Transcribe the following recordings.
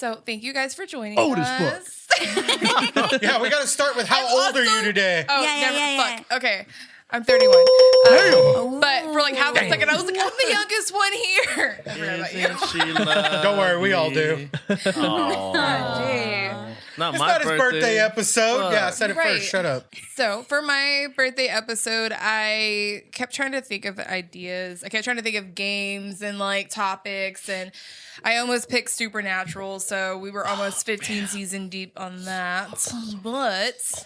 So thank you guys for joining Old as us. Yeah, we got to start with how old are you today? Oh, Yeah. fuck. Okay. I'm 31. Damn. But for like half a second, I was like, I'm the youngest one here. I forgot about you. Isn't she lovely? Don't worry, we all do. Aw. Gee. Not It's my not his birthday episode. Fuck. Yeah, I said it Right. first. Shut up. So for my birthday episode, I kept trying to think of ideas. I kept trying to think of games and like topics, and I almost picked Supernatural. So we were almost 15 season deep on that, but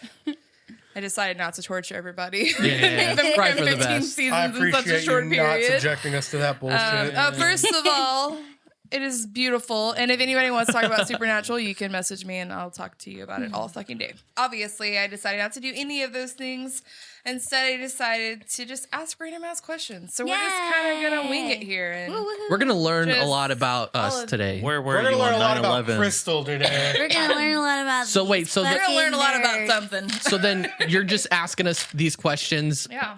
I decided not to torture everybody. Yeah, Them right for the 15 best. seasons I in such a appreciate short you not period. subjecting us to that bullshit. First of all, it is beautiful. And if anybody wants to talk about Supernatural, you can message me and I'll talk to you about it all fucking day. Obviously, I decided not to do any of those things. Instead, I decided to just ask random ass questions. So we're just kind of going to wing it here. And We're going to learn a Just lot about us today. Where were We're going you to learn a lot on about 9/11? Crystal today. We're gonna learn a lot about. So wait, so we're going to learn a lot about nerds. something. So then you're just asking us these questions. Yeah.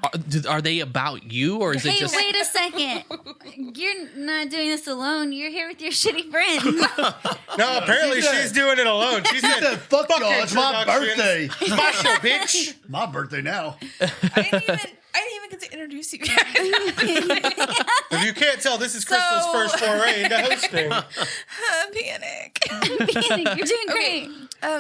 Are they about you or is it Hey, just... wait a second. You're not doing this alone. You're here with your shitty friends. No, apparently She said- she's doing it alone. She She said, fuck y'all, it's my introductions. birthday. It's my show, bitch. My birthday now. I didn't even get to introduce you guys. If you can't tell, this is Crystal's So- first foray into hosting. Panic. You're doing great.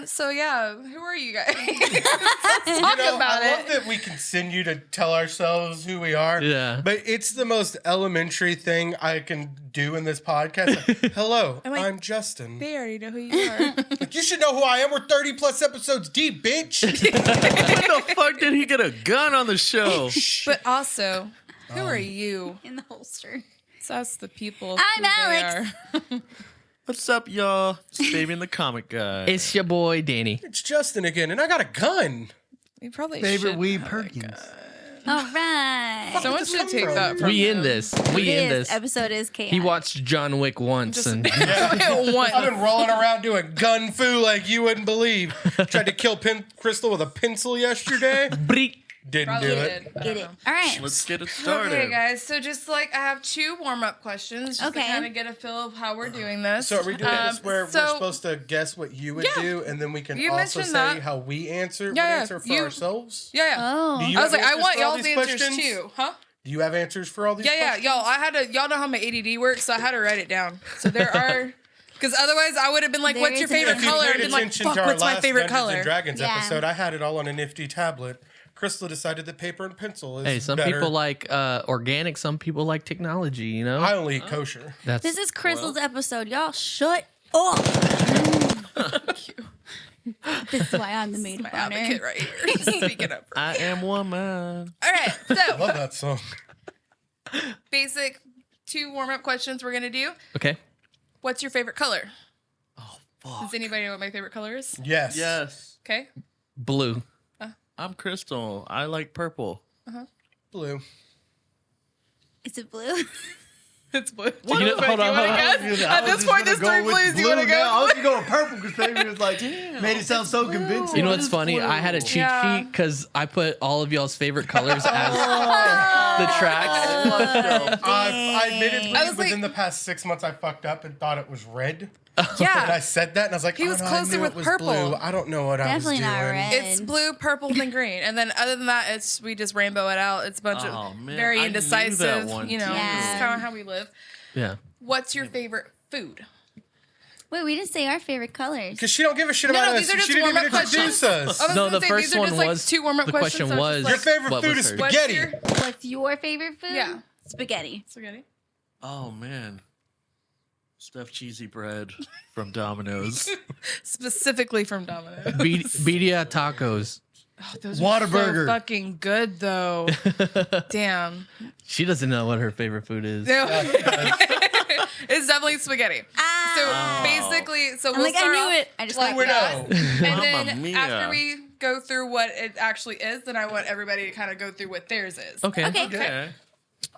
So yeah, who are you guys? Let's talk about I love it. that we continue to tell ourselves who we are. Yeah. But it's the most elementary thing I can do in this podcast. Like, hello, I'm like, I'm Justin. They already know who you are. Like, you should know who I am. We're 30 plus episodes deep, bitch. When the fuck did he get a gun on the show? But also, who are you? In the holster. So that's the people. I'm who they Alex. are. What's up, y'all? It's Fabian the Comic Guy. It's your boy, Danny. It's Justin again, and I got a gun. We probably Favorite should Weed have Perkins. All right. Someone this should come take from? that from We in him. this. We in This this. episode is chaos. He watched John Wick once Just- and One. I've been rolling around doing gun fu like you wouldn't believe. Tried to kill Crystal with a pencil yesterday. Breek. Didn't Probably do it. did. I Get don't it. know. All right. Let's get it started. Okay, guys. So just like I have 2 warm-up questions, just to Okay. kind of get a feel of how we're doing this. So are we doing this where so- we're supposed to guess what you would Yeah. do, and then we can You also mentioned say that. how we answer, Yeah, would answer for you- ourselves? Yeah, yeah. Oh. Do you I was have like, I answers want for all y'all's these answers questions? too, huh? Do you have answers for all these Yeah, questions? y'all. I had to. Y'all know how my ADD works, so I had to write it down. So there are, because otherwise I would have been like, There "What's your is a favorite If you color?" paid And been like, attention "Fuck, to our what's my last favorite Dungeons color?" and Dragons Yeah. episode, I had it all on a nifty tablet. Crystal decided that paper and pencil is Hey, some better. people like organic, some people like technology, you know? I only eat kosher. That's This is Crystal's episode. Y'all shut up. This is why I'm the maid of My honor. advocate right here, speaking up. For I am woman. All right, I so love that song. basic 2 warm-up questions we're gonna do. okay. What's your favorite color? Oh, fuck. Does anybody know what my favorite color is? Yes. Yes. Okay. Blue. I'm Crystal. I like purple. Blue. Is it blue? It's blue. You know- hold on, hold on. At this point, this story believes you want to I go. was going to go with purple because Fabian was like, made it sound so convincing. You know what's funny? I had a cheat Yeah. sheet because I put all of y'all's favorite colors as the tracks. I admittedly, I was like- within the past 6 months, I fucked up and thought it was red. And I Yeah, said that, and I was like, He was oh, no, closer I knew with it was purple. Blue. I don't know what Definitely I not was doing. red. it's blue, purple, and green, and then other than that, we just rainbow it out. It's a bunch Oh, of man, very I knew indecisive. that one, You know, too. this is Yeah. kind of how we live. Yeah. What's your favorite food? Wait, we didn't say our favorite colors. Because she don't give a shit No, about no, us. these are just She didn't even warm-up introduce questions. us. I was No, gonna the say, first these are one just, like, was 2 warm-up the questions. question so it's was just Your like, favorite what food was is her- what's spaghetti. your- What's your favorite food? Yeah. Spaghetti. Spaghetti. Oh, man. Stuffed cheesy bread from Domino's. Specifically from Domino's. Birria tacos. Oh, those Whataburger. are so fucking good, though. Damn. She doesn't know what her favorite food is. No. It's definitely spaghetti. So basically, I'm we'll like, I start knew off it. I just like like that. Weirdo. And Mamma then mia. after we go through what it actually is, then I want everybody to kind of go through what theirs is. Okay. Okay. Okay.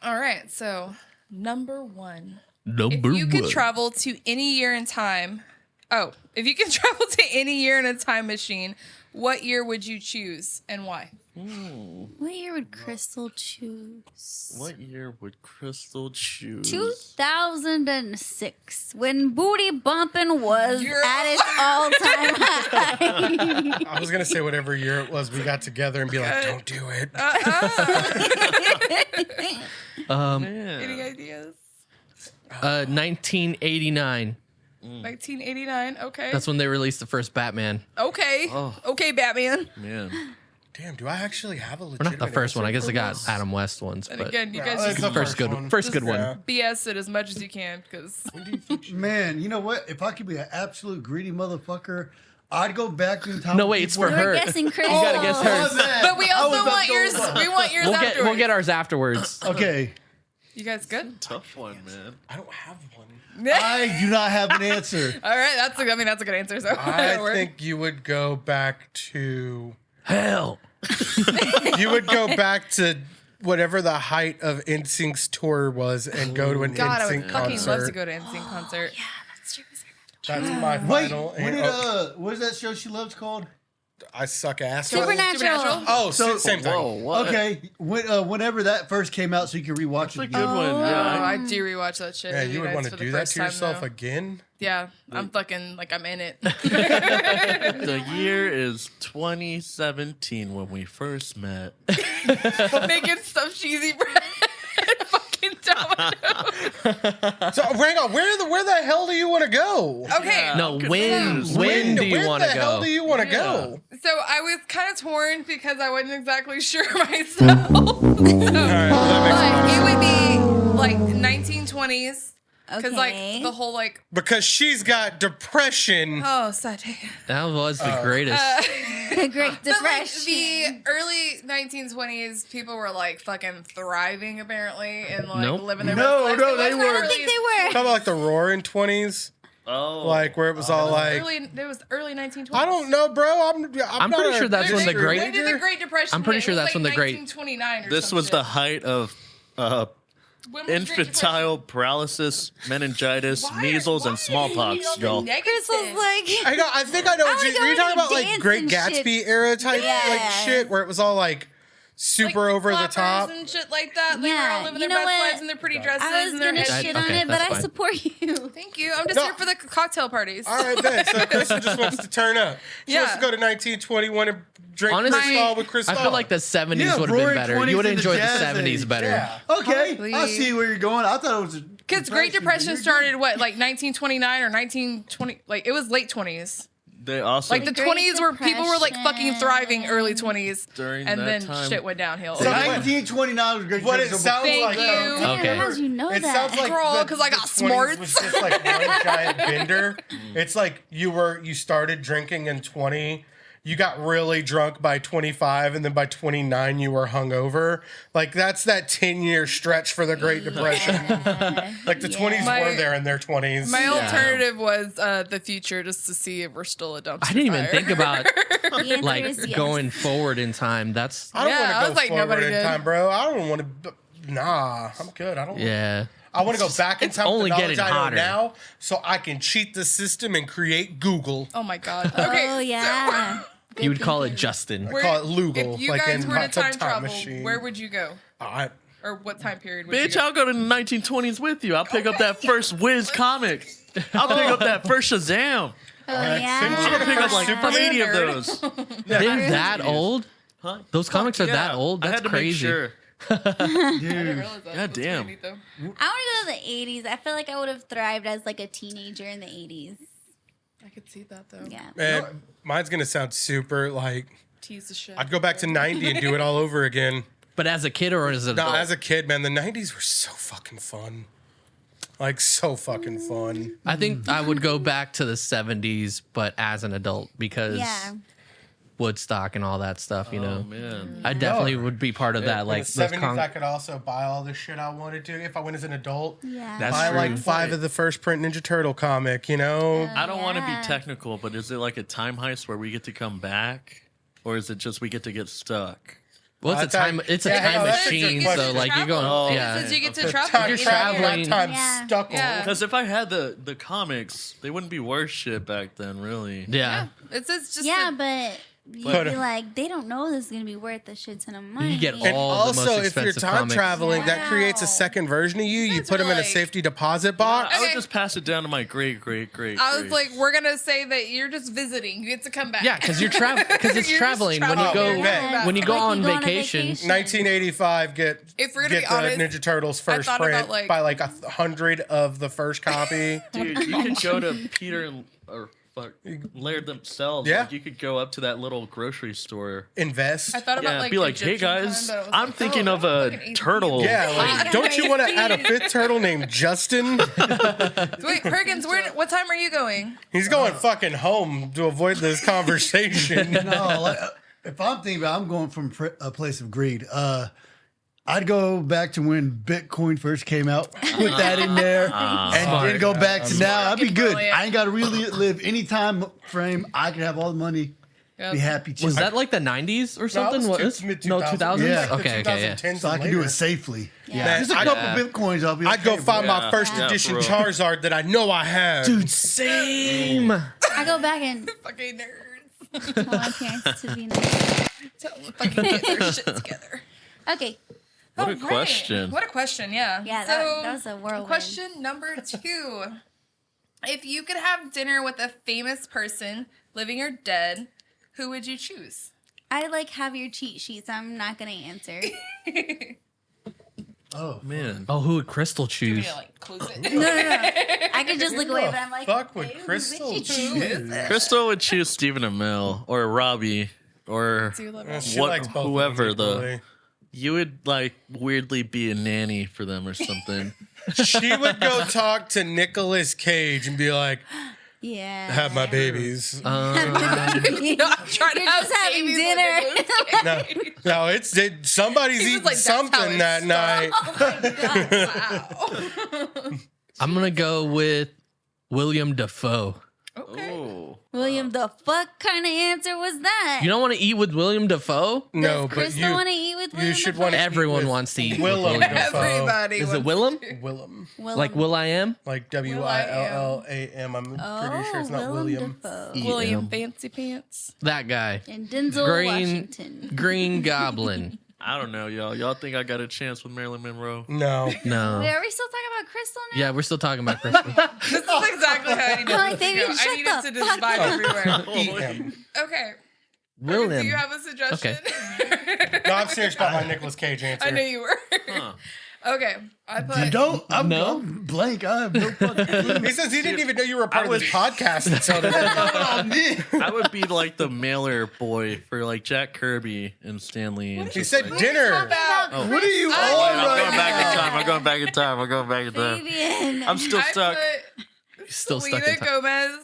All right. So number 1. Number If you could one. travel to any year in time, if you could travel to any year in a time machine, what year would you choose and why? What year would Crystal choose? What year would Crystal choose? 2006, when booty bumping was at its all-time high. I was gonna say whatever year it was, we got together and be like, "Don't do it." Man. Any ideas? 1989. 1989. Okay. That's when they released the first Batman. Okay. Oh. Okay, Batman. Man. Damn, do I actually have a Or legitimate not the first one. I answer guess for they got this? Adam West ones, And but again, you Yeah, guys it's just the first good one. first good one. Yeah. BS it as much as you can because Man, you know what? If I could be an absolute greedy motherfucker, I'd go back to the time. No, when wait, it's people for were- her. We're guessing Crystal. You gotta guess hers. My bad. But we I was also about want to go yours. with- We want yours We'll afterwards. get ours afterwards. Okay, You guys good? Tough one, man. I don't have one. I do not have an answer. All right, that's a good answer. So I think you would go back to Hell. whatever the height of NSYNC's tour was and go to an God, I NSYNC would fucking concert. love to go to NSYNC concert. That's true. That's my Wait, final. when did oh, what is that show she loves called? I suck ass. Supernatural. Oh, So- same thing. Whoa, what? Okay, whenever that first came out, so you can rewatch That's a it. good Again. one. Oh, Yeah. I do rewatch that shit. Yeah, It'd be you would nice want for to the do that first to time, yourself though. again? Yeah, I'm fucking like I'm in it. The year is 2017 when we first met. Making some cheesy bread. Fucking domino. So, hang on. Where the hell do you want to go? Okay. No, I'm when confused. do you Where want the to hell go? do you want to go? So I was kind of torn because I wasn't exactly sure myself. All right, that makes But it would be like 1920s. Because Okay. like the whole like because she's got depression. oh sad. That was the greatest. The Great But like Depression. the early 1920s, people were like fucking thriving apparently and like Nope. living their No, best lives. no, It they wasn't were. I don't think they were. Talking about like the roaring 20s, Oh. like where it was all like, It was early 1920s. I don't know, bro. I'm I'm not pretty a sure that's when the history Great- When did major. the Great Depression? I'm pretty hit? sure It was that's like when the Great- 1929 or This some was shit. the height of When was Great infantile paralysis, meningitis, Depression? measles, Why and are smallpox, you y'all. Crystal's like, I think I know what wanna you, go you're talking to about, like dance Great and shit. Gatsby era type like Yeah. shit, where it was all like super Like over the flappers top. and shit like that. They were Yeah, all living you their know best what? lives in their pretty dresses I was and their gonna heads. shit Okay, on it, but that's I fine. support you. Thank you. I'm just No. here for the cocktail parties. All right, bet. So Kristen just wants to turn up. She wants to Yeah. go to 1921 and drink Honestly, Christal with Christal. I feel like the 70s Yeah, would have been roaring better. 20s You would have in the enjoyed the jazz 70s age. better. Yeah. Okay, Probably. I see where you're going. I thought it was Because Great Depression started what, like 1929 or 1920? Like it was late 20s. They also Like the Great 20s where people were like fucking Depression. thriving early 20s. During and that then time- shit went downhill. So- 1929 was great. What it sounds Thank like, you. though, Okay. How did you know it that? sounds like Girl, the- 'cause I the got 20s smarts. was just like one giant bender. It's like you started drinking in 20. You got really drunk by 25, and then by 29 you were hungover. Like that's that 10-year stretch for the Great Depression. Like the 20s My- were there in their 20s. My alternative was the future, just to see if we're still a dumpster I didn't even fire. think about The answer like is yes. going forward in time. That's I don't Yeah, I want to was go like, forward nobody in did. time, bro. I don't want to. Nah, I'm good. I don't. yeah. I want to go back in it's time. with only the knowledge getting I know hotter. now, so I can cheat the system and create Google. Oh my god. Okay. Oh yeah. You would call it Justin. Where- Call it Lugal, If you like guys in were to Hot Tub time Time travel, Machine. where would you go? I, Or what time period would Bitch, you go? I'll go to the 1920s with you. I'll pick up that first Wiz comic. I'll pick up that first Shazam. Oh Couldn't you yeah. get a Pick up first like Superman? 80 of nerd. those. They're that old? Huh? Those comics are that Yeah, old? I That's had to crazy. make sure. I didn't realize that. God That's damn. pretty neat, though. I want to go to the 80s. I feel like I would have thrived as like a teenager in the 80s. I could see that though. Yeah. Man, mine's gonna sound super like Tease the shit. I'd go back to 90 and do it all over again. But as a kid or as an No, adult? as a kid, man, the 90s were so fucking fun. Like so fucking fun. I think I would go back to the 70s, but as an adult because Yeah. Woodstock and all that stuff, you Oh, know. man. I definitely would be part of that. In Like the those 70s, I could also buy all the shit I wanted to if I went as an adult. Yeah. That's Buy true. like 5 of the first print Ninja Turtle comic, you know? I don't want to Yeah. be technical, but is it like a time heist where we get to come back? Or is it just we get to get stuck? Well, it's a I time. thought- It's a yeah, time that's a good machine, question. so like you're going. Oh. Yeah. Since you get to Okay. travel, Time you travel, not traveling. time Yeah. stuck. Yeah. Because if I had the comics, they wouldn't be worth shit back then, really. Yeah. It's just Yeah, a- but You'd But- be like, they don't know this is gonna be worth a shit ton of money. You get And all the most also, if you're expensive time comics. traveling, that Wow. creates a second version of you. You That's put them in a like- safety deposit box. I would Okay. just pass it down to my great. I was like, we're gonna say that you're just visiting. You get to come back. Yeah, because you're because it's You're just traveling. When you traveling. go Oh, okay. when you go Like on you go on a vacation. vacation. 1985, If we're gonna get be the honest, Ninja Turtles first thought print about, like- by like 100 of the first copy. dude, you could go to Peter and or fuck Laird themselves. Yeah. Like, you could go up to that little grocery store. Invest. I thought about Yeah, like be like, hey Egyptian guys, time, but I was I'm like, thinking oh, of that was a like an turtle. Yeah, like, don't you want to add a fifth turtle named Justin? Wait, Perkins, what time are you going? He's going fucking home to avoid this conversation. No, like, if I'm thinking about, I'm going from a place of greed. I'd go back to when Bitcoin first came out, put that in there, and then go back to now. I'd be good. Brilliant. I ain't got to really live any time frame. I can have all the money, Yep. be happy. Was chill. that like the 90s or something? No, What it is was mid- no 2000s. 2000s? Yeah. Okay, okay, yeah. 2010s So I and can do it later. safely. Man, Just a couple bitcoins. I'll be. I'd go okay, find bro. my first Yeah, edition bro. Charizard that I know I have. Dude, same. I go back and Fucking nerds. tell my parents to be nice. Tell them to fucking get their shit together. Okay. What a All right. question. What a question, yeah. Yeah, So, that was a whirlwind. question number 2. If you could have dinner with a famous person, living or dead, who would you choose? I like have your cheat sheets. I'm not gonna answer. Oh Man. Oh, who would Crystal You choose? need to like close it. No. I could just look away, but I'm like, Fuck would who Crystal would you choose? Crystal would choose Stephen Amell or Robbie or Do you love Yeah, it? she What- likes both of whoever them the- equally. you would like weirdly be a nanny for them or something. She would go talk to Nicolas Cage and be like, Yeah. have my babies. Not trying to You're have just having babies dinner. with No, no, somebody's He was eating like, "That's how something it that night. Wow. I'm gonna go with William Dafoe. Okay. Oh. William, the fuck kind of answer was that? You don't want to eat with William Dafoe? No, Does but Crystal want to eat with William? you should Dafoe? want to. Everyone wants to eat with Willem William Dafoe. Dafoe. Everybody. Is it wants Willem? to. Willem, Willem. Like Will I Am? like WILLAM. I'm pretty sure it's not William. Dafoe. William Fancy Pants. That guy. And Denzel Green- Washington. Green Goblin. I don't know, y'all. Y'all think I got a chance with Marilyn Monroe? No, Wait, No. are we still talking about Crystal now? Yeah, we're still talking about Crystal. This is exactly how I needed I'm this like, to baby, go. shut I needed the to just fuck vibe up. everywhere. eat him. Okay. Do William. you have a suggestion? No, I'm serious about my Nicolas Cage answer. I knew you were. Huh. Okay. I You put. don't? I'm, No. I'm blank. I have no fucking clue. He says he didn't even know you were a part of I this podcast until today. I would be like the mailer boy for like Jack Kirby and Stanley. And He just said like, dinner. About What are you I- on I'm right going back in now? time. I'm going back in time. I'm going back in time. Fabian. I'm still I stuck. put Still stuck Selena in time. Gomez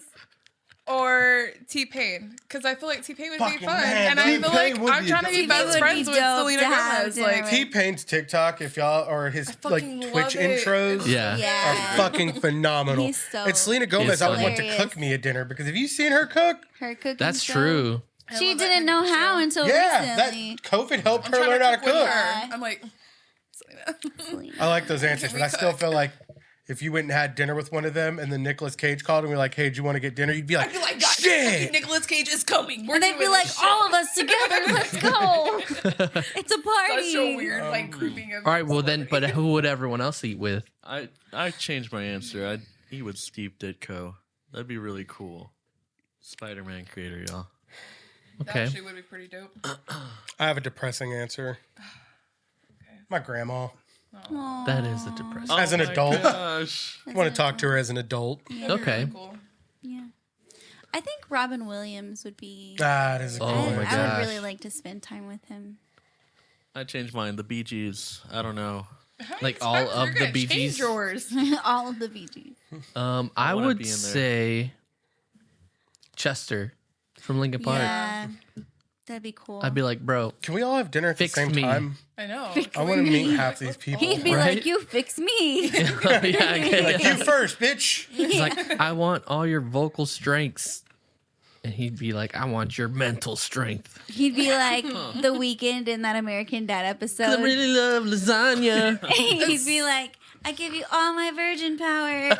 or T-Pain because I feel like T-Pain would be Fucking fun, man, and I feel T-Pain like would I'm be trying to be T-Pain best would be friends with dope Selena to have Gomez. dinner Like with. T-Pain's TikTok, if y'all or his like fucking Twitch love it. intros Yeah. are Yeah. fucking phenomenal. He's so and Selena Gomez, He's I would want to hilarious. cook me a dinner because have you seen her cook? Her cooking That's show. true. I She love that didn't know cooking how show. until Yeah, that recently. COVID helped I'm her trying learn how to with cook. her. I'm like, Selena. Selena. I like those answers, Can but we I still cook? feel like if you went and had dinner with one of them and then Nicolas Cage called and we're like, hey, do you want to get dinner? You'd be like, I'd be like, guys, shit! Nicolas Cage is coming. We're And they'd be doing like, this shit. all of us together, let's go. It's a party. Such a weird like grouping of. All right, well then, but celebrities. who would everyone else eat with? I changed my answer. I'd eat with Steve Ditko. That'd be really cool. Spider-Man creator, y'all. That Okay. actually would be pretty dope. I have a depressing answer. My grandma. Aw. That is a depressing. As an Oh my adult. gosh. I want to talk to her as an adult. That'd be Okay. really cool. Yeah. I think Robin Williams would be. That is a Oh good I, my one. I gosh. would really like to spend time with him. I changed mine. The Bee Gees. I don't know. How Like many all times of you're the gonna Bee change Gees? yours? All of the Bee Gees. I wanna would be in there. say Chester from Linkin Park. Yeah. That'd be cool. I'd be like, bro, Can we all have dinner at Fix the same me. time? I know. I want to meet half these people. He'd be Right? like, you fix me. yeah, okay, Like, yeah. you first, bitch. He's like, I want all your vocal strengths. And he'd be like, I want your mental strength. He'd be like The Weeknd in that American Dad 'Cause episode. I really love lasagna. He'd be like, I give you all my virgin power.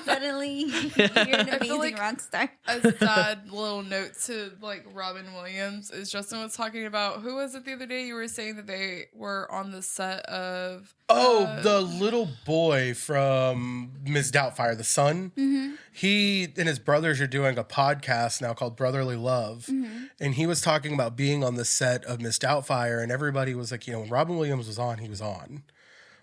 Suddenly, you're an amazing like rock star. A sad little note to like Robin Williams is Justin was talking about, who was it the other day? You were saying that they were on the set of The little boy from Ms. Doubtfire, the son. He and his brothers are doing a podcast now called Brotherly Love. And he was talking about being on the set of Ms. Doubtfire, and everybody was like, when Robin Williams was on, he was on.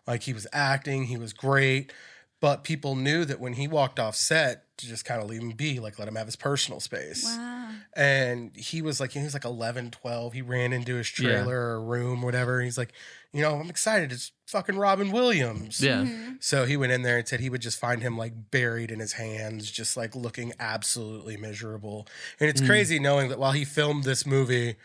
Like, he was acting, he was great. But people knew that when he walked off set, to just kind of leave him be, like let him have his personal space. Wow. And he was like 11, 12. He ran into his trailer or room, whatever. He's like, I'm excited. It's fucking Robin Williams. Yeah. So he went in there and said he would just find him like buried in his hands, just like looking absolutely miserable. And it's crazy knowing that while he filmed this movie,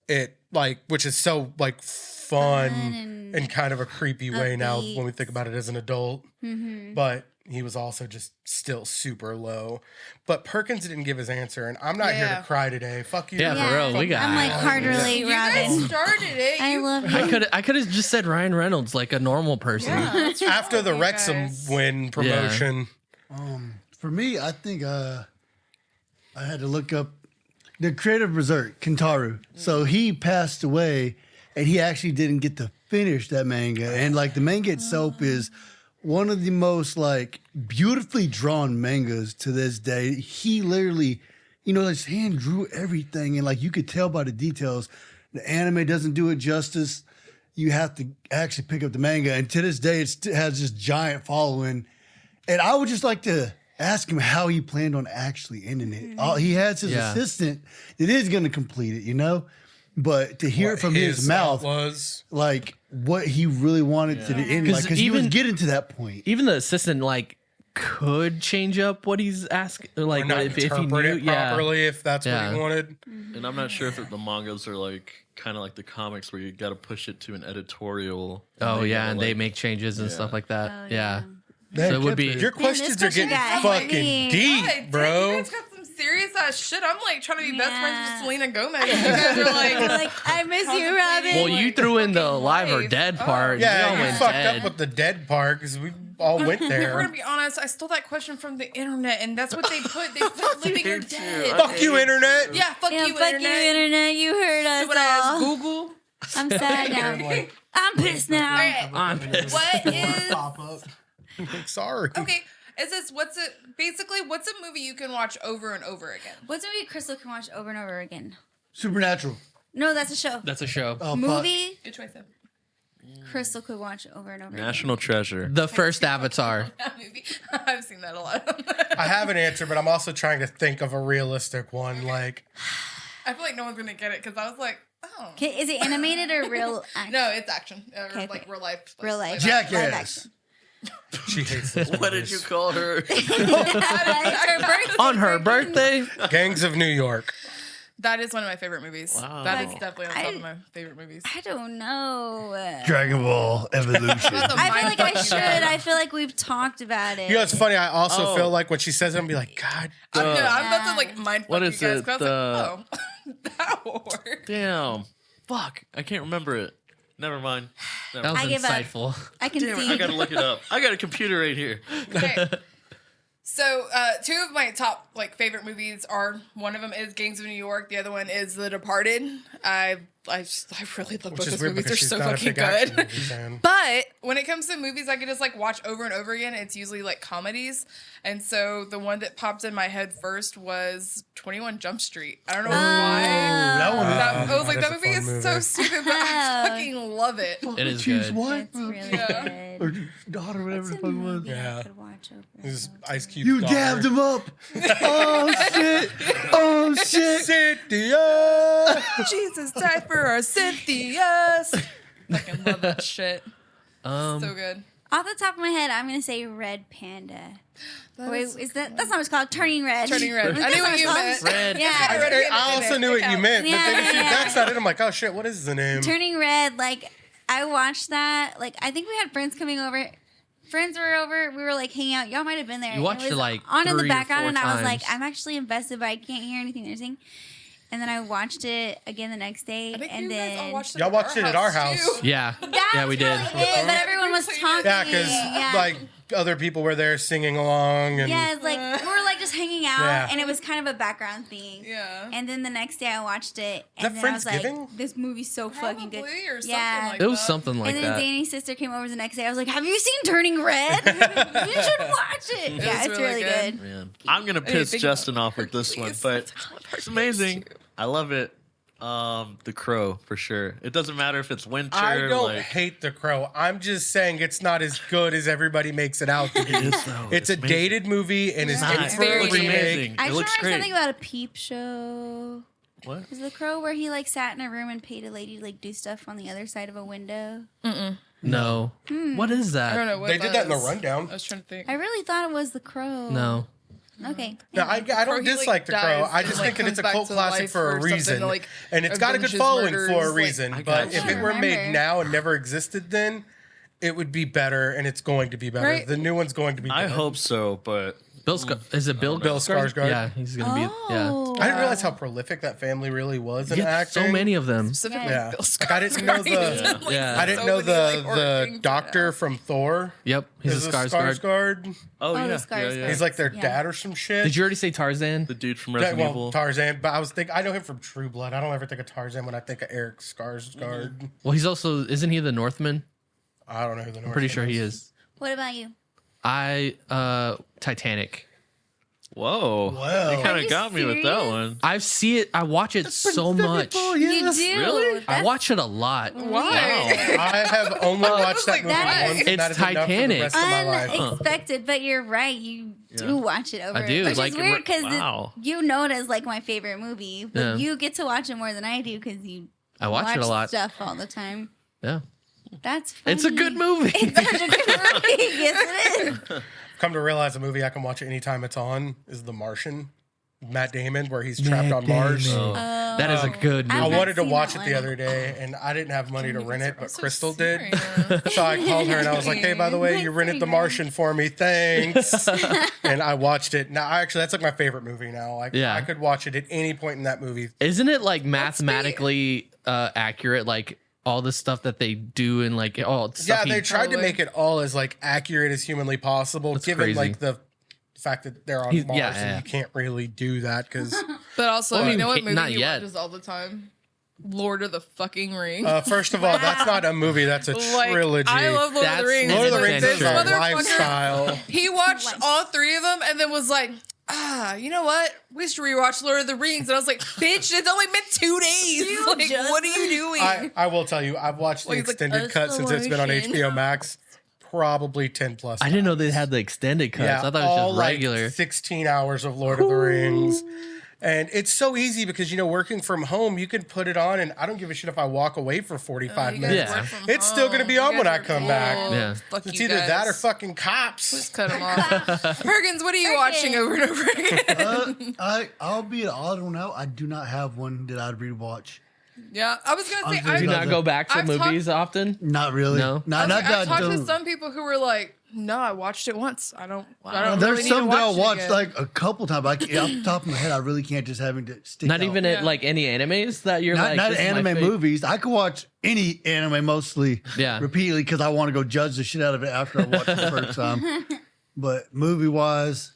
it like, which is so like fun in kind of a creepy way now when we think about it as an adult. But he was also just still super low. But Perkins didn't give his answer, and I'm not here to cry today. Fuck you. Yeah, for real. We got. I'm like hard relate, You guys Robin. started it. I love you. I could have just said Ryan Reynolds like a normal person. After the You Wrexham guys. win promotion. For me, I think I had to look up the creator of Berserk, Kentaro. So he passed away, and he actually didn't get to finish that manga. And like the manga itself is one of the most like beautifully drawn mangas to this day. He literally, his hand drew everything, and like you could tell by the details. The anime doesn't do it justice. You have to actually pick up the manga, and to this day, it has this giant following. And I would just like to ask him how he planned on actually ending it. He has his assistant that is going to complete it, But to hear it from his mouth was like what he really wanted to the end, because he was getting to that point. Even the assistant like could change up what he's asking, like or not if he interpret knew, it properly if that's what Yeah. he wanted. And I'm not sure if the mangas are like kind of like the comics where you got to push it to an editorial. Oh yeah, gotta, and they like- make changes and stuff like that. Oh, yeah. They So it would kept be- Your questions are question getting got fucking heavy. deep, God, You bro. guys got some serious ass shit. I'm like trying to be best friends Yeah. with Selena Gomez. You guys are like, Like, I miss you, Robin. Well, you threw in the fucking live or life. dead Oh. part. Yeah, you all you went fucked dead. up with the dead part because we all went if we're there. gonna be honest, I stole that question from the internet, and that's what they put. They put living or Me too. dead. Fuck you, internet. Yeah, fuck Yeah, you, fuck internet. you, internet. You heard us Stupid ass all. Google. I'm sad now. I'm pissed now. Alright, I'm pissed. what is Pop up. Sorry. okay? Is this what's a movie you can watch over and over again? What's a movie Crystal can watch over and over again? Supernatural. No, that's a show. That's a show. Oh, fuck. Movie Good choice. Though. Crystal could watch over and over again. National Treasure. The first Avatar. That movie. I've seen that a lot. I have an answer, but I'm also trying to think of a realistic one. Like, I feel like no one's gonna get it because I was like, oh. Okay, is it animated or real action? No, it's action. Or Okay, like okay. real life. Real life. live action. Live Jackass. action. she hates this. What did you call her? It's her birthday. On her birthday. Gangs of New York. That is one of my favorite movies. Wow. That is definitely on top I- of my favorite movies. I don't know. Dragon Ball Evolution. That's a I feel like I mindfuck, should. you guys. I feel like we've talked about it. You know, it's funny. I also Oh. feel like when she says it, I'm be like, God. I'm about to like mindfuck What you is guys it? because I was like, oh, that will work. Damn. Fuck. I can't remember it. Never mind. Never That was I give up. insightful. I can Damn it, see. I gotta look it up. I got a computer right here. Okay. So, two of my top like favorite movies are one of them is Gangs of New York. The other one is The Departed. I really love Which both is those weird movies. because They're she's so not a fucking big action good. movie fan. But when it comes to movies I could just like watch over and over again, it's usually like comedies. And so the one that popped in my head first was 21 Jump Street. I don't know why. That one I was like, That that is movie a is fun so movie. stupid, but I fucking love it. It is Choose good. what? It's really Yeah. Or good. daughter, whatever It's the a fuck it was. movie I Yeah. could watch over and This is over. Ice Cube. You daughter. dabbed him up. Oh shit. Oh shit. Cynthia. Jesus died for our Cynthias. Fucking love that shit. So good. Off the top of my head, I'm gonna say Red Panda. Wait, is is that's not what it's called? Turning Red. Turning Red. That's I knew not what you it's meant. called? Red. Yeah. I also knew what you meant, but Yeah, then if yeah, yeah. that's not it, I'm like, oh shit, what is the name? Turning Red. Like I watched that. Like I think we had friends coming over. Friends were over. We were like hanging out. Y'all might have been there. You watched was it, like, on in the 3 or background, 4 and I was like, times. I'm actually invested, but I can't hear anything they're saying. and then I watched it again the next day, I think and you guys all then watched it Y'all watched it at our house. too. Yeah. that Yeah, was we did. really it, but everyone was talking. Yeah, because like other people were there singing along, and yeah, it's like we were like just hanging out, Yeah. and it was kind of a background thing. Yeah. And then the next day I watched it, Is and that then I was like, Friendsgiving? "This movie's so fucking good." Probably, or something Yeah. like It was that. something like and then that. Danny's sister came over the next day. I was like, "Have you seen Turning Red? You should watch it." Yeah, was it's really really good. good. Man, I'm gonna Hey, piss think Justin about off with this one, Hercules. but Hercules it's amazing. too. I love it. The Crow for sure. It doesn't matter if it's winter. I don't like, hate The Crow. I'm just saying it's not as good as everybody makes it out to be. It is, though. It's a amazing. dated movie and it's Yeah. in It's for very a It looks dated. remake. amazing. I It just looks remember great. something about a Peep Show. What? Was The Crow where he like sat in a room and paid a lady to like do stuff on the other side of a window? No. What is I don't that? know what They did that in the is. rundown. I was trying to think. I really thought it was The Crow. No. Okay. No, I Crow, don't he, like, dislike The Crow. dies I and, just like, think that it's a comes back cult to classic life for a or something reason. to, like, And it's got a avenge good his following murders, for a like- reason. I But got if you. it were made Remember. now and never existed then, it would be better and it's going to be better. Right. The new one's going to be better. I hope so, but Is it Bill? Bill Skarsgård? Yeah, he's gonna be. Yeah. Oh. I didn't realize how prolific that family really was in Yeah, acting. so many of them. Specifically, Yeah. Bill Like, I didn't know Skarsgård. the- Yeah. I didn't so know many, the like, horror the things doctor now. from Thor. Yep, he's is a Skarsgård. Skarsgård. oh the yeah, Skarsgård. He's like their Yeah. dad or some shit. Did you already say Tarzan? the dude from Yeah, Resident well, Evil. Tarzan, but I know him from True Blood. I don't ever think of Tarzan when I think of Eric Skarsgård. Mm-hmm. Well, he's also isn't he the Northman? I don't know who the I'm pretty sure he is. What about you? Titanic. Whoa, Wow. you kind Are of you got me with that serious? one. I watch it so much. You do. Really? I That's- watch it a lot. Why? I have only watched that like movie that. once, and It's that is enough for the Titanic. rest of my life. Unexpected, but you're right. You do watch it over. I do, Which like, is weird because wow. you know it as like my favorite movie, but Yeah. you get to watch it more than I do because you I watch it a lot. stuff all the time. Yeah, That's funny. it's a good movie. It's such a good movie. Yes, it is. Come to realize a movie I can watch anytime it's on is The Martian. Matt Damon, where he's trapped on Mars. Damon. That is a good I've I movie. not wanted to seen watch that it the one. other day, and I didn't have money to rent it, but So Crystal did. serious. So I called her and I was like, "Hey, by the way, you rented The Martian for me, thanks." And I watched it. Now, actually, that's like my favorite movie now. Like, Yeah. I could watch it at any point in that movie. Isn't it like mathematically accurate? Like all the stuff that they do and like stuff Yeah, he- they tried to Totally. make it all as like accurate as humanly possible, That's given crazy. like the fact that they're on He's- Mars, yeah, and yeah. you can't really do that because. But also, Well, I you know what mean, movie not he yet. watches all the time? Lord of the fucking Rings. First of all, that's not a movie; that's a Like, trilogy. I love Lord of That's- the Rings. Lord of the but Rings this is a Adventure. motherfucker, lifestyle. he watched all three of them and then was like, you know what? We should rewatch Lord of the Rings. And I was like, bitch, it's only been 2 days. You Like, just- what are you doing? I will tell you, I've watched the Well, he's like, extended cut since it's been on "Solution." HBO Max, probably 10 plus. I didn't know they had the extended cuts. Yeah, I thought it all was just regular. like 16 hours of Lord of the Rings. And it's so easy because, working from home, you can put it on, and I don't give a shit if I walk away for 45 You guys minutes. Yeah. work from It's still going to home. be You on guys when I are come back. cool. Yeah. Fuck It's you either that or guys. fucking cops. Just cut him off. Perkins, what are you watching over and over again? I'll be an odd one out. I do not have one that I'd rewatch. Yeah, I was gonna say, I'm Do you I've- not go back to I've talked- movies often? Not really. No? Not I've that. talked to don't- some people who were like, "No, I watched it once. I don't There's really need some to that I'll it watch again." like a couple times. Off the top of my head, I really can't just having to stick. Not out. even Yeah. at like any animes that you're Not, like. not this is my anime fav- movies. I could watch any anime mostly Yeah. repeatedly because I want to go judge the shit out of it after I watch it the first time. But movie wise,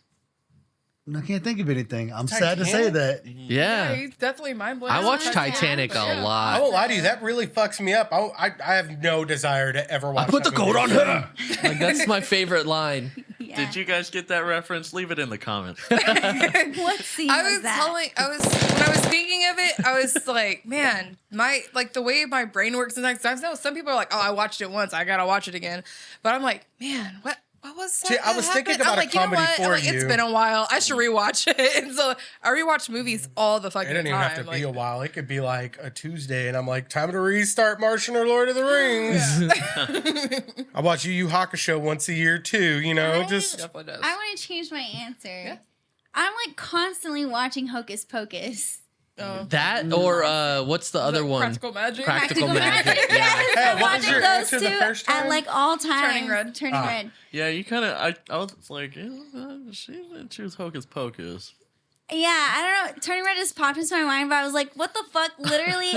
I can't think of anything. I'm sad to say that. Yeah, Yeah. he's definitely mind blowing. I watched Titanic a I lot. won't lie to you, that really fucks me up. I have no desire to ever watch. Put the that coat movie on again. her. Like that's my favorite line. Yeah. Did you guys get that reference? Leave it in the comments. What scene I was was that? when I was thinking of it, I was like, man, the way my brain works sometimes. I know some people are like, oh, I watched it once, I gotta watch it again. But I'm like, man, what was that? See, I was thinking happened? about I'm a like, you know comedy what? for It's you. been a while. I should rewatch it. And so I rewatch movies all the fucking It didn't even time. have to like, be a while. It could be like a Tuesday, and I'm like, time to restart Martian or Lord of the Rings. I watch Yu Yu Hakusho once a year too. Just definitely does. I want to change my answer. I'm like constantly watching Hocus Pocus. That or what's the other one? Practical Magic. Practical Magic. Yeah. Yes, Hey, I'm what was watching your those answer the two first time? at like all times. Turning Red. Turning Red. Yeah, you kind of. I was like, she's into Hocus Pocus. Yeah, I don't know. Turning Red just popped into my mind, but I was like, what the fuck? Literally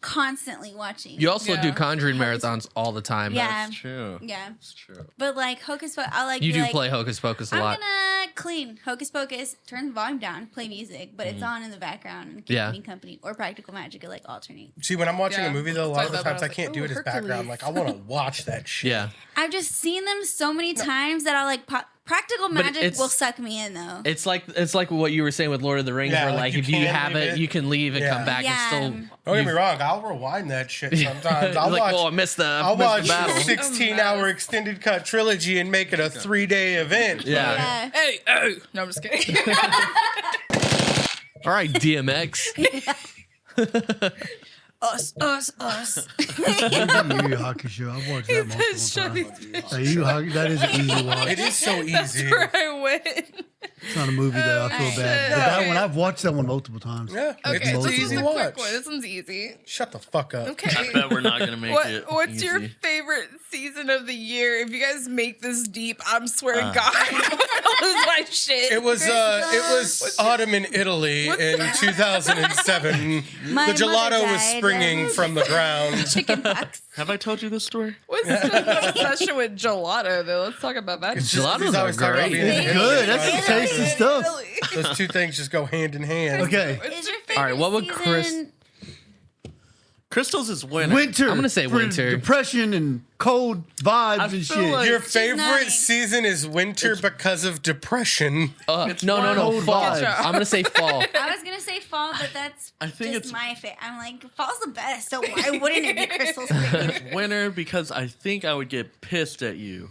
constantly watching. You also do Yeah. Conjuring marathons all the time. Yeah. It's true. Yeah. It's true. But like Hocus Pocus, I like You be do like, play Hocus Pocus a I'm lot. gonna clean Hocus Pocus, turn the volume down, play music, but it's on in the background and keep Yeah. me company. Or Practical Magic, it like alternate. See, when I'm watching Yeah. a movie, though, a lot of the Talked about times that, I but I can't was do like, it as ooh, background. Hercules. Like, I want to watch that shit. Yeah. I've just seen them so many times that I like Practical But Magic it's- will suck me in though. It's like what you were saying with Lord of the Rings, Yeah, where like, like you if you can have leave it, it. you can leave and Yeah. come back Yeah. and still. Don't get me wrong, I'll rewind that shit sometimes. I'll like, watch. oh, I missed the, I'll missed watch the battle. a 16-hour extended cut trilogy and make it a 3-day event. Yeah. Yeah. Hey, oh. No, I'm just kidding. All right, DMX. us. Yu Yu Hockey Show. I've watched that multiple Shut times. these bitches. Yu Yu Hockey, that is an easy watch. It is so That's easy. where I went. It's not a movie that I feel shit. bad. But that one, I've watched that one multiple times. Yeah, Okay, it's so an this is easy a watch. quick one. This one's easy. Shut the fuck up. Okay. I bet we're not gonna make it. What's your easy. favorite season of the year? If you guys make this deep, I'm swearing God, I'll lose my shit. It was autumn in Italy in 2007. My The gelato mother was died springing of from the ground. chicken pox. Have I told you this story? What's the obsession with gelato, though? Let's talk about that. It's just 'cause Gelatos he's are always talking about great. being It's in good. Italy. That's some tasty stuff. Really? Those two things just go hand in hand. Okay. Is your favorite All right, what would season? Chris- Crystals is winter. Winter. I'm gonna say for winter. Depression and cold vibes I and feel shit. like- Your favorite nice. season is winter because of depression. No, cold fall. vibes. I'm gonna say fall. I was gonna say fall, but that's I think just it's- my favorite. I'm like, fall's the best, so why wouldn't it be Crystal's favorite? Winter because I think I would get pissed at you.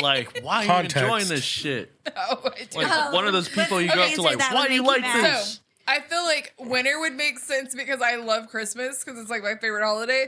Like, why are you Context. enjoying this shit? Oh, I do. Like one of those people you go okay, up to say like, that why would do you make like you mad. this? So, I feel like winter would make sense because I love Christmas because it's like my favorite holiday.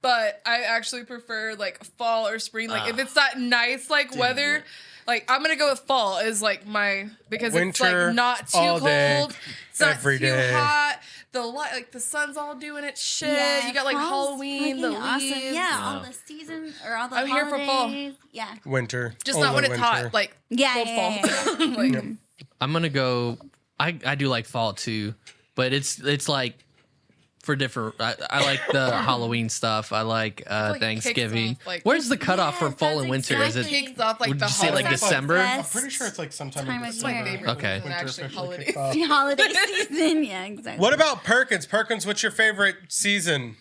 But I actually prefer like fall or spring. Like if it's that nice like weather, it. like I'm gonna go with fall is like my because it's Winter, like not too all day, cold, it's not every too day. hot. The light, like the sun's all doing its shit. Yeah, You got like fall's Halloween, the fucking awesome. leaves. Yeah, all the season or all the I'm here for fall. holidays. Yeah, Winter. Just not when Only it's winter. hot, like yeah, cold yeah, fall. yeah, Like, I'm gonna go. I do like fall too, but it's like for different. I like the Halloween stuff. I like like Thanksgiving. kicks off, like- Where's the cutoff for Yes, fall that's and winter? Is exactly- it kicks off like Would the you say, like, holidays. December? I'm pretty sure it's like sometime Time in of December. year. Favorite Okay. than Winter actually officially holidays. kicks off. The holiday season. Yeah, exactly. What about Perkins? Perkins, what's your favorite season?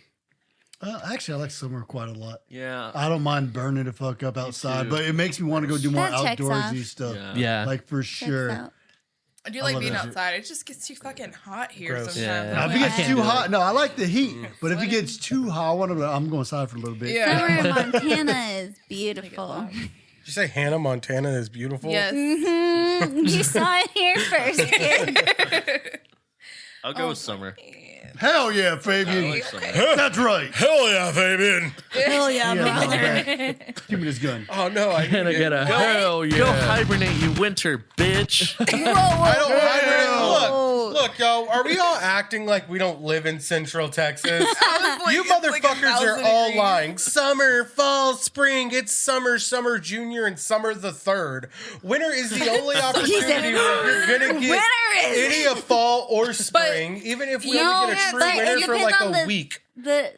Actually, I like summer quite a lot. Yeah. I don't mind burning the fuck up outside, too. but it makes me want to go do more That checks outdoorsy off. stuff. Yeah. Yeah. Like for Checks sure. out. I do I like love being that shit. outside. It just gets too fucking hot here Gross. sometimes. Yeah. I'm Now, if like, it I gets can't too do it. hot, no, I like the heat. But if it gets too hot, I'm going outside for a little bit. Yeah. Summer in Montana is beautiful. Did you say Hannah Montana is beautiful? Yes. Mhm. You saw it here first, kid. I'll go with summer. Hell yeah, I Fabian. like summer. That's right. Hell yeah, Fabian. Hell yeah, Yeah, brother. back. Give me this gun. Oh no, I gonna get a hell yeah. Go hibernate, you winter bitch. I don't hibernate. Whoa. Look, yo, are we all acting like we don't live in Central Texas? Like, You it's like motherfuckers are 1,000 all degrees. lying. Summer, fall, spring. It's summer, summer junior, and summer the third. Winter is the only opportunity where you're gonna get Winter is- any of fall or spring, even if we only get a true but it winter for depends like on a the- week. The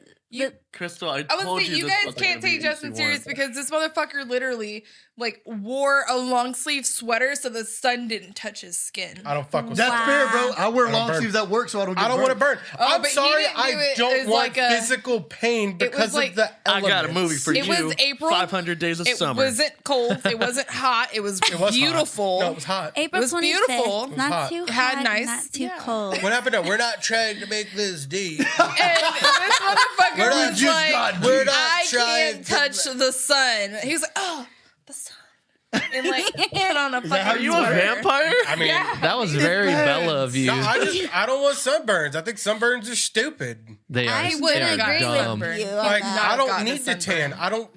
Crystal, I I was told saying, you you this guys wasn't can't gonna be take Justin easy serious one. because this motherfucker literally like wore a long sleeve sweater so the sun didn't touch his skin. I don't fuck with That's summer. fair, bro. I wear don't long burn. sleeves at work, so I don't get I don't want to burn. Oh, I'm but he sorry, didn't do I it don't as want like a- physical pain because like- of the I elements. got a movie for It you. was April. 500 Days of It Summer. wasn't cold. It wasn't hot. It was, It was beautiful. Hot. No, it was hot. April was 25th. beautiful. It was Not hot. too It had hot, nice- not too yeah. cold. What happened? We're not trying to make this deep. And this motherfucker We're not was just like, got deep. We're not I trying can't to- touch the sun. He was like, oh, the sun. And like put on a fucking how Are you a sweater. vampire? I mean, That was very Bella of you. no, I don't want sunburns. I think sunburns are stupid. They are. I they would are agree dumb. with you. on Like that. I don't gotten a need to tan. sunburn. I don't.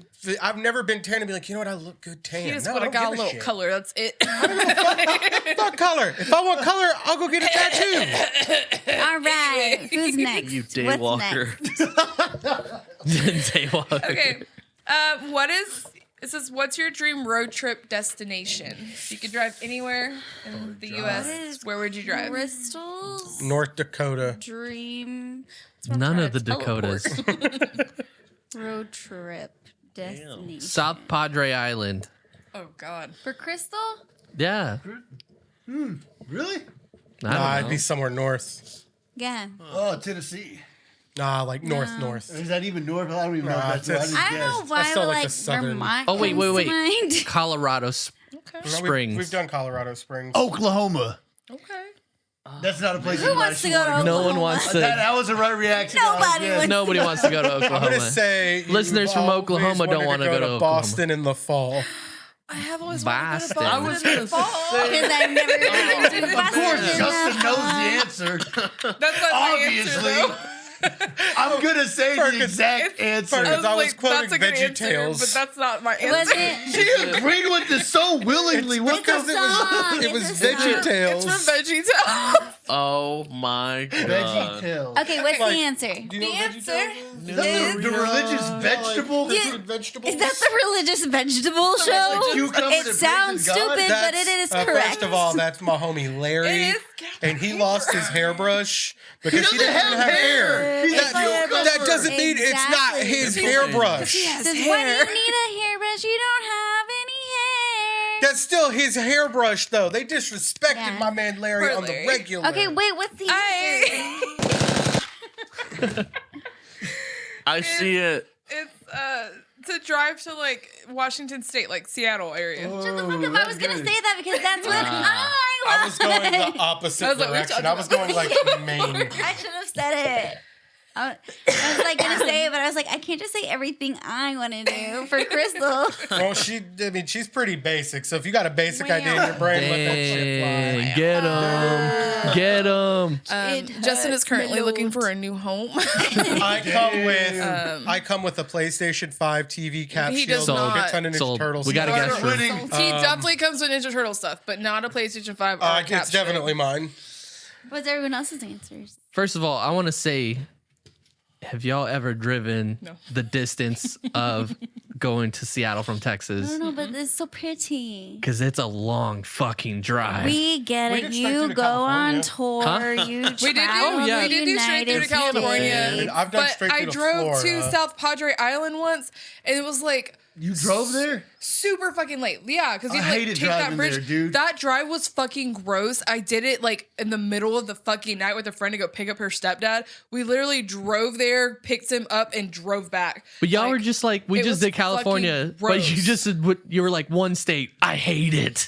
I've never been tan and be like, you know what? I look good tan. He just No, would I have don't got a give little shit. color. That's it. Fuck color. If I want color, I'll go get a tattoo. All right, who's next? You What's daywalker. next? Daywalker. Okay. What is It says, "What's your dream road trip destination? If you could drive anywhere in the U.S., where would you drive?" Crystals North Dakota. dream None of the Teleport. Dakotas. road trip destination South Padre Island. Oh God. for Crystal. Yeah. Really? I Nah, don't it'd know. be somewhere north. Yeah, Oh, Tennessee. Nah, like north. Is that even north? I don't even know Nah, if that's it's- right. I don't know That's why, still but like like the southern- Vermont. Oh, wait, comes wait, to wait. mind. Colorado Okay. No, Springs. We've done Colorado Springs. Oklahoma. Okay. That's not a place. Who wants to go to Oklahoma? No one wants to. That was the right reaction. Nobody wants- Nobody wants to go to I'm gonna Oklahoma. say Listeners you've from always Oklahoma don't wanted wanna go to Oklahoma. Boston in the fall. I have always wanted to go to Boston. I Boston was in the fall. Because I've never been to Of Boston. course, Justin knows the answer. That's not my answer, Obviously. though. I'm gonna say the Fergus, exact answer. Fergus, I was like, quoting that's a good answer, VeggieTales. but that's not my Was answer. it? She agreed with this so willingly. What It's a the song. It was It's a song. VeggieTales. It's from VeggieTales. Oh my Veggie god. Tails. Okay, what's Like- the answer? Do you know The what answer VeggieTales Is that the religious vegetable? Yeah. vegetables? Is that the religious vegetable show? cucumber It that sounds praising God? stupid, but it is correct. First of all, that's my homie Larry, It is and he lost his hairbrush because he doesn't didn't have have hair. hair. He's That, a cucumber. that doesn't mean it's not Exactly. his Interesting. hairbrush. He has Says, why do hair. you need a hairbrush? You don't have any hair. That's still his hairbrush, though. They disrespected Yeah. my man Larry Poor on the Larry. regular. Okay, wait, what's the answer? I see it. It's to drive to like Washington State, like Seattle area. Shut the fuck up. I was going to say that because that's what I was going the opposite I was like, we direction. talked I was going like Maine. I should have said it. I was like gonna say it, but I was like, I can't just say everything I want to do for Crystal. Well, she's pretty basic. So if you got a basic idea in your brain, let that shit fly. Dang, get him. Justin is hurts currently my looking nose. for a new home. I come with a PlayStation 5 TV cap He shield, does and not. a ton of Ninja Sold. Turtles. We gotta stuff. guess for He definitely comes with Ninja Turtle stuff, but not a PlayStation 5 or a cap It's definitely mine. What's everyone else's answers? First of all, I want to say, have y'all ever driven the distance of going to Seattle from I Texas? don't know, but it's so pretty. Because it's a long fucking drive. We get We it. did straight You through to go on California. tour. You We did do, travel yeah. we did do straight through to United California. States. I've done But straight I through to drove to Florida. South Padre Island once, and it was like You drove there? super fucking late. Yeah, because you I had to, like, hated take that driving bridge. there, dude. That drive was fucking gross. I did it like in the middle of the fucking night with a friend to go pick up her stepdad. We literally drove there, picked him up, and drove back. But y'all Like, were just like, we it just was did California, fucking but you gross. just said, you were like one state. I hate it.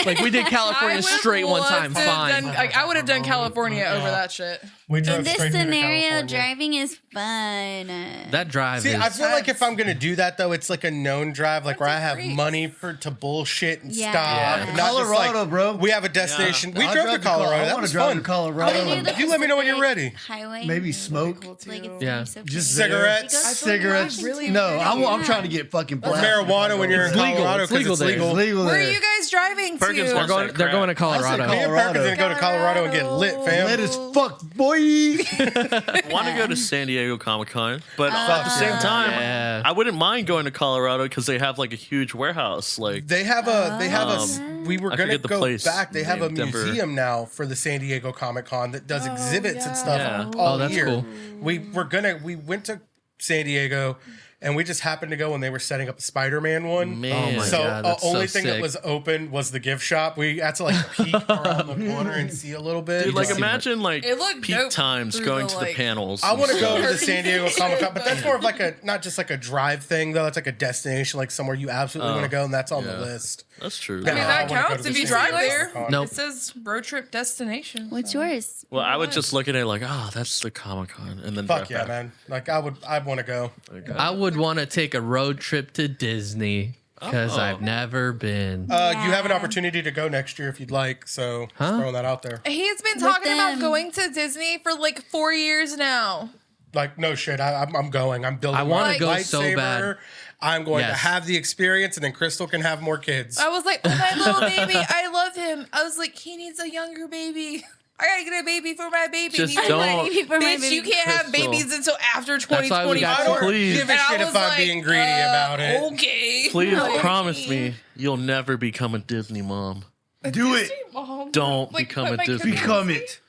Like we did I California would straight one love time. to have Fine. done- like I would have done California over that shit. We drove In this straight through to scenario, California. driving is fun. That drive See, is. I feel like if I'm gonna do that though, it's like a known drive, like where I have great. money to bullshit and Yeah. stop. Yeah. Not just Colorado, like, bro. We have a destination. We I'll drove to drive Colorado. I That wanna was drive fun. to Colorado. We do the You let me know when you're Pacific ready. Highway. Maybe smoke. Like it's Yeah. so Just pretty. Cigarettes. You go to Cigarettes. really No, pretty. I'm trying to get fucking Or marijuana when you're It's in legal. Colorado It's because legal it's there. legal. It's legal Where are there. you guys driving Perkins to? wants they're going to Colorado. Me and Perkins are gonna go to Colorado and get lit, fam. Lit as fuck, boy. I want to go to San Diego Comic Con, but at the same time, Yeah. I wouldn't mind going to Colorado because they have like a huge warehouse. Like, They have we were I gonna forget the go place back. They have a named Denver. museum now for the San Diego Comic Con that does exhibits and stuff Yeah. all Oh, that's year. cool. We went to San Diego and we just happened to go when they were setting up the Spider-Man one. Man, Oh my So God, the that's only so thing that sick. was open was the gift shop. We had to like peek around the corner and see a little bit. dude, like just see imagine like It looked peak dope times through going the, to the like- panels. I and want to go stuff. to the San Diego Comic Con, but that's more of like a not just like a drive thing though. It's like a destination, like somewhere you absolutely want to go, and that's on the yeah. list. That's true. Yeah. I mean, I that wanna go counts to if the you San drive Diego there. Comic Con. Nope. It says road trip destination. What's so. yours? Well, I would just look at it like, oh, that's the Comic Con, and then Fuck drive yeah, back. man! Like I'd want to go. Okay. I would want to take a road trip to Disney because Oh. I've never been. You have an Yeah. opportunity to go next year if you'd like. So Huh? just throwing that out there. He's been talking about them. going to Disney for like 4 years now. Like no shit, I'm going. I'm building. I wanna my go so lightsaber. bad. I'm going to Yes. have the experience, and then Crystal can have more kids. I was like, oh, my little baby, I love him. I was like, he needs a younger baby. I gotta get a baby for my baby. Just And he was don't. like, Baby for my bitch, baby. you can't have Crystal. babies until after That's why we 2024. got I don't Please. give a And I shit was if I'm like, being greedy about it. Okay. Please Like, promise me you'll never become a Disney mom. Do it. Mom. Don't Like, become put a my Disney kids- Become it.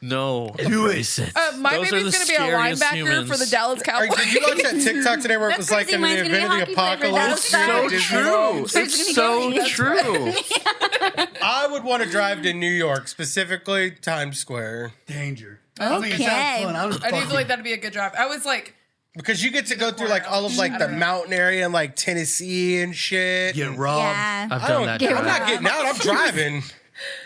No. Do it. My Those are baby's the gonna be a scariest linebacker humans. for the Dallas Or Cowboys. did you watch that TikTok today where it That's was like crazy. in Mine's the gonna be event of the hockey player for apocalypse? Dallas you're So a Disney true. mom? So it's It's gonna so go- true. I would want to drive to New York, specifically Times Square, Danger. Okay. I mean, it sounds fun. I do feel like that'd be a good drive. I was like, because you get to go through like all of like I the don't know. mountain area and like Tennessee and shit. get And robbed. Yeah. I've I done don't. that. Get I'm drive. not getting out. I'm driving.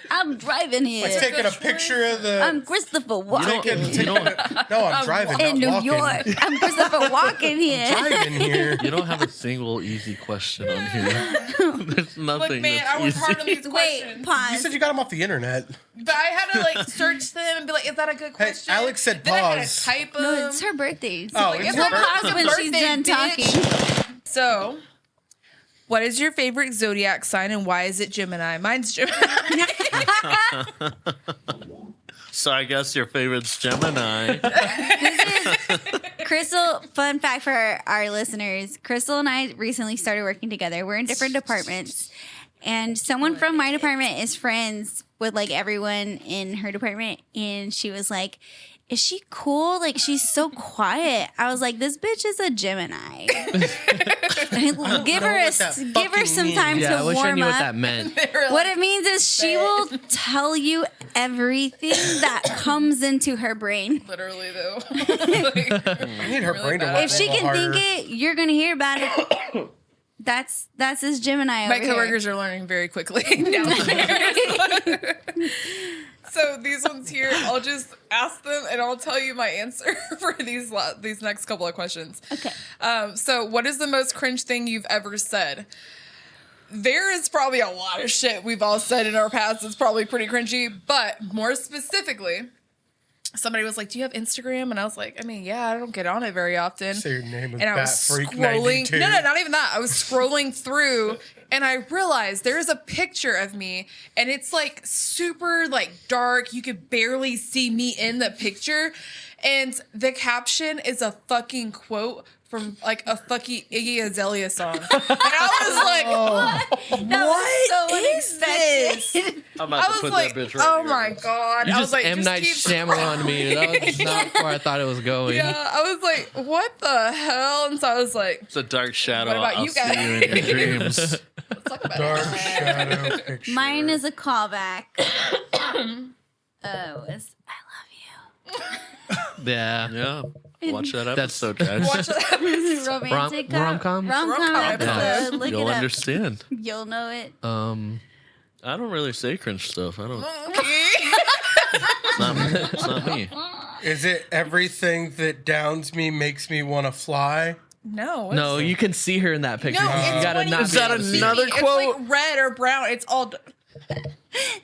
I'm driving here. Like taking a picture of the. I'm Christopher Walken You don't. no, I'm driving. in New not walking. York. I'm Christopher Walken here. Driving here. You don't have a single easy question on here. There's look, nothing man, that's I was hard on easy. these Wait, questions. You pause. said you got them off the internet. But I had to like search them and be like, is that a good question? Alex said Then I had pause. to type them. No, it's her birthday. So Oh, like, it's it's her not birthday. pause when she's birthday, done bitch. talking. So, what is your favorite zodiac sign and why is it Gemini? Mine's Gemini. So I guess your favorite's Gemini. Crystal, fun fact for our listeners. Crystal and I recently started working together. We're in different departments. And someone from my department is friends with like everyone in her department. And she was like, is she cool? Like, she's so quiet. I was like, this bitch is a Gemini. give know her what that give her fucking some means. time Yeah, I to wish I warm knew up. what that meant. They were like, What it means is she will tell you everything that comes into her brain. literally though. I need her Really brain to bad. work If she a little can harder. think it, you're gonna hear about it. That's his Gemini. My over here. coworkers are learning very quickly downstairs. So these ones here, I'll just ask them and I'll tell you my answer for these next couple of questions. Okay. So what is the most cringe thing you've ever said? There is probably a lot of shit we've all said in our past that's probably pretty cringy, but more specifically, somebody was like, do you have Instagram? And I was like, I mean, yeah, I don't get on it very often. Say your name is And I was Bat Freak scrolling. 92. No, not even that. I was scrolling through and I realized there's a picture of me and it's like super like dark. You could barely see me in the picture. And the caption is a fucking quote from like a fucking Iggy Azalea song. And I was like, That was so what is this? unexpected. I'm I about to was put like, that bitch right oh here. my God. You I was just like, M. just Night keep Shyamalan me. That was not where I thought it was going. Yeah, I was like, what the hell? And so I was like, It's a dark shadow. What about I'll you see guys? you in your dreams. let's talk about Dark it. shadow picture. Mine is a callback. Was I Yeah. Yeah. Watch that That's- episode, guys. Watch that. love you. Romantic rom-com? rom-com Rom-com. episode. Look You'll it up. understand. You'll know it. I don't really say cringe stuff. I don't. Okay. It's not me. Is it everything that downs me makes me want to fly? No. No, you can see her in that picture. No, you it's gotta when not you be that able to see another it. It's quote? like red or brown. It's all.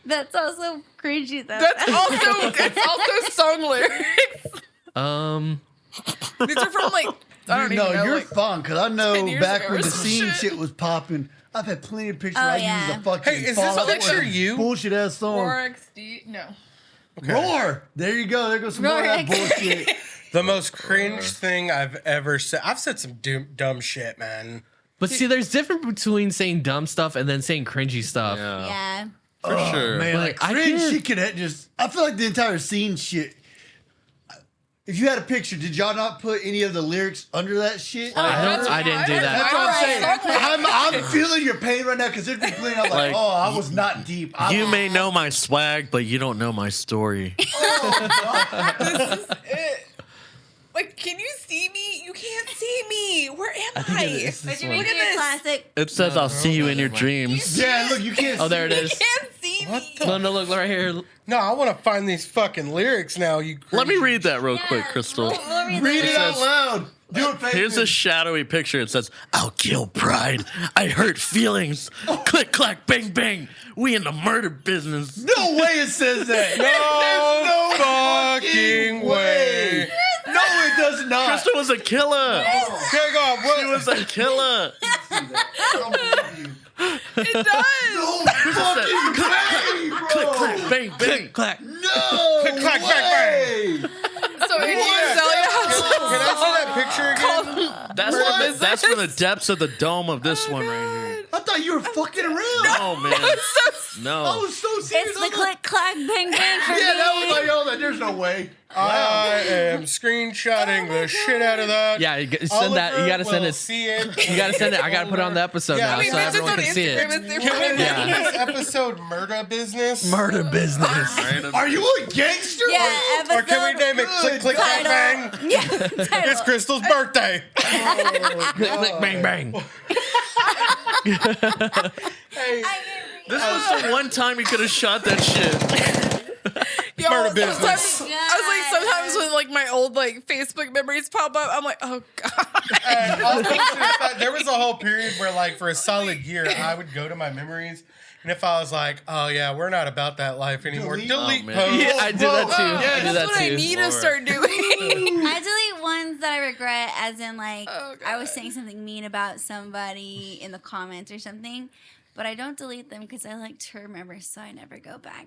That's also cringy though. That's also. It's also song lyrics. These are from like. I don't No, even know. you're Like, fun because I 10 know years back ago when or the some scene shit. shit was popping. I've had plenty of pictures. Oh, I yeah. use a fucking Hey, is this Fall Out picture Boy you? bullshit ass song. RXD. No. Roar! There you go. There goes some more of that Roar. bullshit. The most cringe thing I've ever said. I've said some dumb shit, man. But see, there's difference between saying dumb stuff and then saying cringy stuff. Yeah. Yeah. For sure. Man, Like, like I cringe, can't- she could have just. I feel like the entire scene shit. If you had a picture, did y'all not put any of the lyrics under that shit? I didn't do that. That's what I'm saying. Alright. I'm feeling your pain right now because there's been plenty. I'm like, Like, oh, I was not deep. You may know my swag, but you don't know my story. It. Like, can you see me? You can't see me. Where am I? it's this Did you one. make Look it at this. classic? It says, I'll see you in your dreams. Yeah, look, you can't. Oh, there it You is. can't see me. No, look right here. No, I want to find these fucking lyrics now. You. Let me cringe- read that real quick, Crystal. We'll read Read that. it out loud. Do it. Here's a shadowy picture. It says, I'll kill pride. I hurt feelings. Click, clack, bang, bang. We in the murder business. No way it says that. No There's no fucking way. No, it does not. Crystal was a killer. Okay, go on. She was a killer. I don't believe you. It does. No fucking way, Click, bro. clack, bang, bang. Clack. No. That's from the depths of the dome of this one right here. I thought you were fucking around. Oh man, I no. was so serious. It's the click, clack, bang, bang for Yeah, me. that was like, oh, there's no way. I am screenshotting the shit out of that. Yeah, you send that. You gotta send it. See it. You gotta send it. I gotta put it on the episode Yeah, now, I mean, so Pictures everyone on can see Instagram it. is Can we different. name this episode Murder Business? Murder business. Are you a gangster? Yeah, episode. Or can we name it Click Click Bang Bang? Yeah, It's title. Crystal's birthday. Click, click, bang, bang. Hey, This was the one time you could have shot that shit. Yo, Murder business. sometimes- I was like, sometimes when like my old like Facebook memories pop up, I'm like, oh god. there was a whole period where, like, for a solid year, I would go to my memeries, and if I was like, "Oh yeah, we're not about that life anymore," delete Oh, man. posts. Yeah, I do that too. I do That's that what I too. need to Lord. start doing. I delete ones that I regret, as in like Oh, I was God. saying something mean about somebody in the comments or something, but I don't delete them because I like to remember, so I never go back.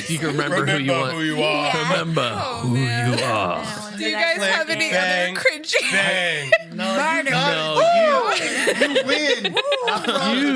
You can remember who you want. who you are. Yeah. Remember Oh, who man. you I are. don't wanna Do you that guys shit have any again. Bang. other cringy? Bang. No, Murder. you got No, it. You win.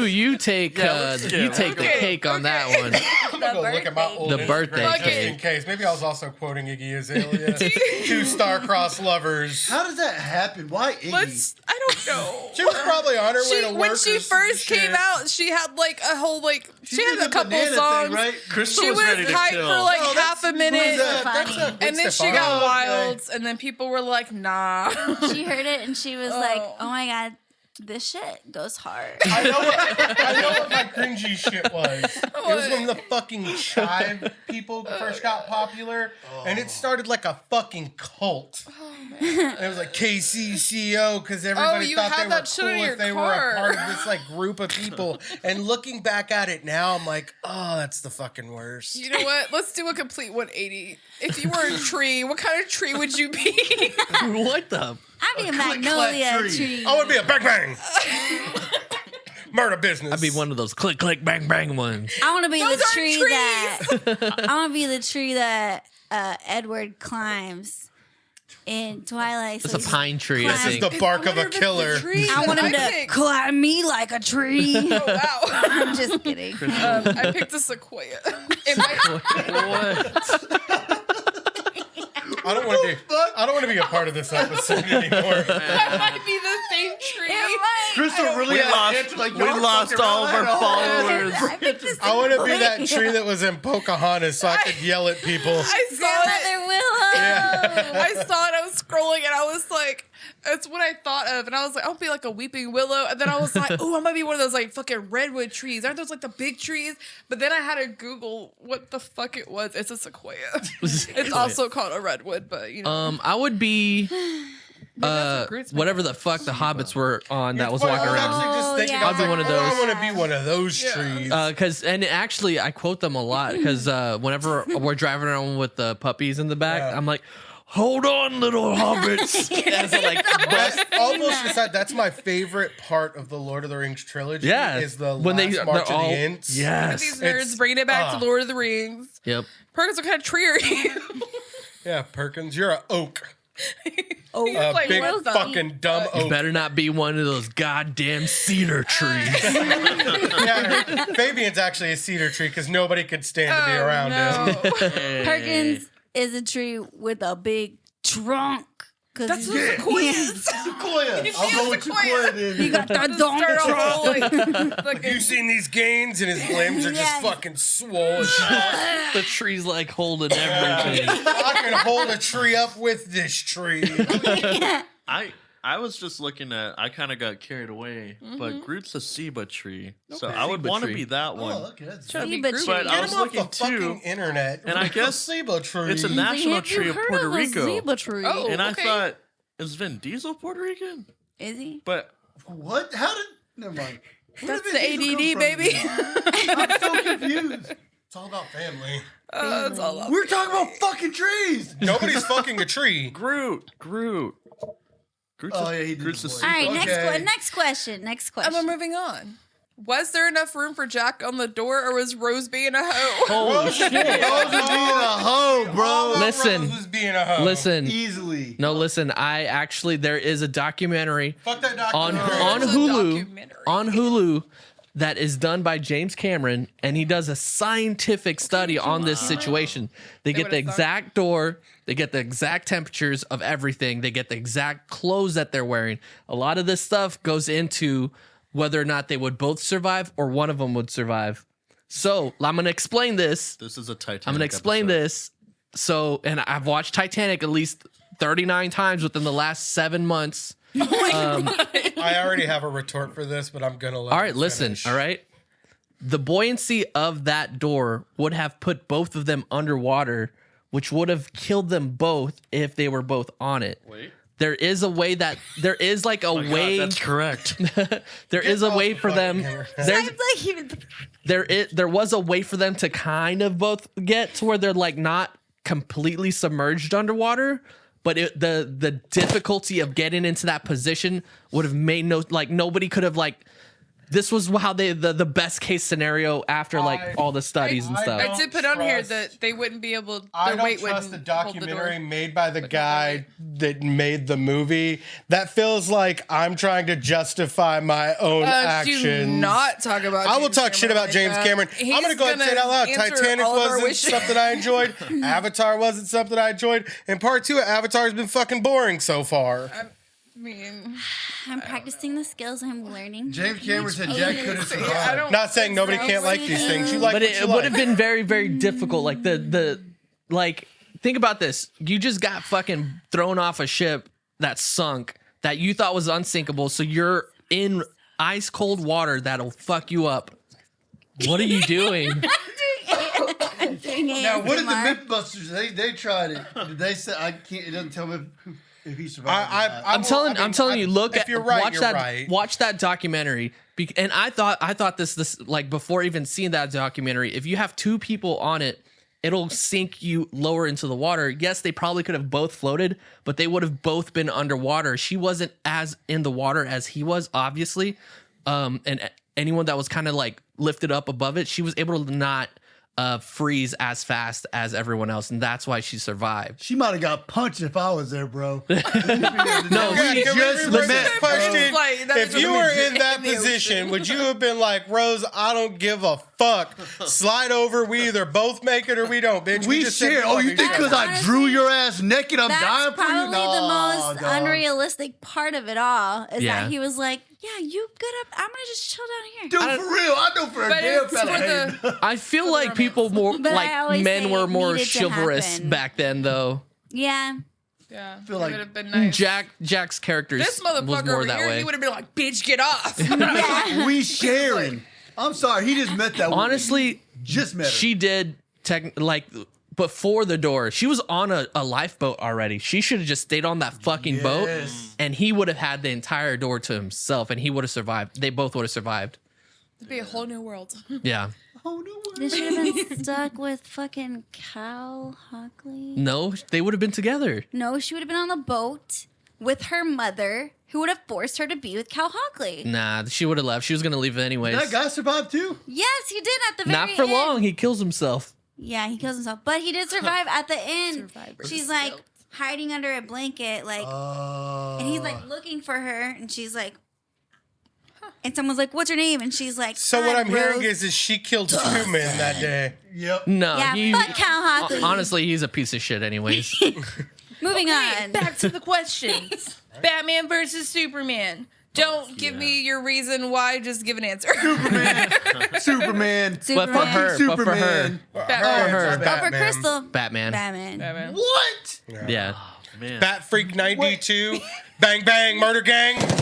you take you take the Okay, cake on that one. I'm gonna go look at my old The Instagram birthday just cake. in case. Maybe I was also quoting Iggy Azalea. Two star-crossed lovers. How does that happen? Why Iggy? I don't know. She was probably on her way to work. When she or some first came shit. out, she had like a whole like she did had the a couple banana songs. thing, right? Crystal She was was ready to hyped kill. for like Oh, half a that's- minute, who is that? That's Funny. a and then she Stefan. got Oh, wild, okay. and then people were like, "Nah." She heard it and she was like, Oh. "Oh my god, this shit goes hard." I know what my cringy shit was. It was when the fucking chive people first got popular, and it started like a fucking cult. And it was like KCCO because everybody you thought had they were that shit cool in if your they were car. a part of this like group of people. And looking back at it now, I'm like, oh, that's the fucking worst. You know what? Let's do a complete 180. If you were a tree, what kind of tree would you be? What the? I'd be a click-clack magnolia tree. tree. I would be a bang bang. Murder business. I'd be one of those click click bang bang ones. I want to be Those the aren't tree trees. that I want to be the tree that Edward climbs in Twilight. It's So a pine tree, I This is think. the bark of a killer. I want him to picked. climb me like a tree. Oh, wow. I'm just kidding. I picked a sequoia. It might, What? I don't want to be a part of this episode anymore. that might be the same tree. It might. Crystal really We had lost, answers like, we y'all lost fucking all of around. our followers. I picked the I want to be that sequoia. tree that was in Pocahontas so I could yell at people. I saw Grandmother it. Willow. I saw it. I was scrolling and I was like, that's what I thought of. And I was like, I'll be like a weeping willow. And then I was like, oh, I might be one of those like fucking redwood trees. Aren't those like the big trees? But then I had to Google what the fuck it was. It's a sequoia. It's also called a redwood, but you know. I would be what Groot's made whatever the fuck the hobbits were on that was Well, walking I was around. actually just Oh, thinking, yeah. I was I'll be like, one of oh, I those. want to be one of those Yeah. trees. And actually, I quote them a lot because whenever we're driving around with the puppies in the back, Yeah. I'm like, "Hold on, little hobbits!" As I like bust. That's almost decide that's my favorite part of the Lord of the Rings trilogy. Yeah, is the when last they're March of all the Ents. These yes, nerds It's- bringing it back to Lord of the Rings. yep. Perkins, what kind of tree are you? Yeah, Perkins, you're an oak, Oh, a like, big what the- fucking dumb You oak. better not be one of those goddamn cedar trees. Yeah, Fabian's actually a cedar tree because nobody could stand to be around him. Perkins is a tree with a big trunk. That's what Yeah. sequoia is. Sequoia. I'll go with Sequoia. Sequoia then. You got that Start dong a trunk. whole, like Have you seen these gains? And his limbs are just Yeah. fucking swollen. The tree's like holding everything. I can hold a tree up with this tree. I was just looking at. I kind of got carried away, but Groot's a Seba tree, so I would Seba want to tree. be that one. Oh, okay. That's Trying to be Seba Groot. tree. But I Get was him off the looking fucking too, internet. and I guess placebo tree. it's a national tree of Puerto Rico. tree? Oh. And I okay. thought, is Vin Diesel Puerto Rican? Is he? But What? How did? Never mind. Where That's did the Vin Diesel ADD, come from? baby. I'm so confused. It's all about family. That's all up. We're talking about fucking trees. Nobody's fucking a tree. Groot's Oh, yeah, he did Groot's the a voice. All right, Okay. next question. Next And we're question. moving on. Was there enough room for Jack on the door, or was Rose being a hoe? Holy shit. Rose was being a hoe, bro. Listen. Rose was being a hoe. Listen. Easily. No, listen. I actually there is a documentary Fuck that on documentary. on There's a Hulu documentary. on Hulu that is done by James Cameron, and he does a scientific study on this situation. They get the would've thought- exact door, they get the exact temperatures of everything, they get the exact clothes that they're wearing. A lot of this stuff goes into whether or not they would both survive or one of them would survive. So I'm going to explain this. This is a Titanic. I'm going to explain episode. this. So, and I've watched Titanic at least 39 times within the last 7 months. I already have a retort for this, but I'm gonna let. All right, him listen. finish. All right. The buoyancy of that door would have put both of them underwater, which would have killed them both if they were both on it. Wait. There is a way that there is like a Oh my God, way. that's correct. There is a off way the for them. fucking camera. There's I'm like even there was a way for them to kind of both get to where they're like not completely submerged underwater, but the difficulty of getting into that position would have made nobody could have like. This was how they the best case scenario after all the studies and I stuff. I did put on here trust- that they wouldn't be able. I Their don't weight trust wouldn't the hold the documentary door. made by the guy that made the movie. That feels like I'm trying to justify my own actions. Do not talk about. I will James talk shit Cameron about like James that. Cameron. I'm going to go ahead and say it out loud. answer Titanic all of our wasn't wishes. something I enjoyed. Avatar wasn't something I enjoyed. And part 2 of Avatar has been fucking boring so far. I mean, I'm practicing the skills I'm learning. James Cameron said Jack couldn't I survive. don't. Not saying nobody can't like these things. You like But what it you would like. have been very, very difficult. Like like think about this. You just got fucking thrown off a ship that sunk that you thought was unsinkable. So you're in ice cold water that'll fuck you up. What are you doing? I'm doing it. Now, what did the MythBusters? They tried it. Did they say I can't? It doesn't tell me if he survived. or not. I'm telling you. Look if at you're right, watch you're that right. watch that documentary. And I thought this like before even seeing that documentary. If you have 2 people on it, it'll sink you lower into the water. Yes, they probably could have both floated, but they would have both been underwater. She wasn't as in the water as he was, obviously. And anyone that was kind of like lifted up above it, she was able to not freeze as fast as everyone else, and that's why she survived. She might have got punched if I was there, bro. No, Yeah, she can we just reverse met, that question? Like, that If is you what were we in did that in the position, ocean. would you have been like, Rose, I don't give a fuck. Slide over. We either both make it or we don't, bitch. We just said share. Oh, you fucking think do it. because I drew your ass naked, I'm That's dying for you? probably No, the most dog. unrealistic part of it all. Is Yeah. that he was like, "Yeah, you good up? I'm gonna just chill down here." Dude, for real, I know for a But damn it's fella. for hated the. I feel like people more But I like always men say were it more needed to chivalrous happen. back then, though. Yeah, Yeah, feel it like would have been nice. Jack's character This was motherfucker more over that here, way. he would have been like, "Bitch, get off." we sharing. I'm sorry, he just met that woman. Honestly, just met her. she did like before the door. She was on a lifeboat already. She should have just stayed on that fucking boat, Yes. and he would have had the entire door to himself, and he would have survived. They both would have survived. It'd be a whole new world. Yeah. Oh, no way. they should have been stuck with fucking Cal Hockley. No, they would have been together. No, she would have been on the boat with her mother, who would have forced her to be with Cal Hockley. Nah, she would have left. She was gonna leave anyways. That guy survived too. Yes, he did at the very Not for end. long. He kills himself. Yeah, he kills himself, but he did survive at the end. Survivor's She's like guilt. hiding under a blanket, like, and he's like looking for her, and she's like, and someone's like, "What's her name?" And she's like, So what I'm hearing Rose." is she killed 2 men that day. Yep. No, Yeah, he, fuck Cal Hockley. honestly, he's a piece of shit. Anyways, Moving on. Back to the questions. Batman versus Superman. Don't give me your reason why. Just give an answer. Superman. but for Superman. her, Superman. Batman. her. answer's Go for Batman. Crystal. Batman. Batman. Batman. What? Yeah. Man. Bat Freak 92. Bang bang, murder gang. Oh,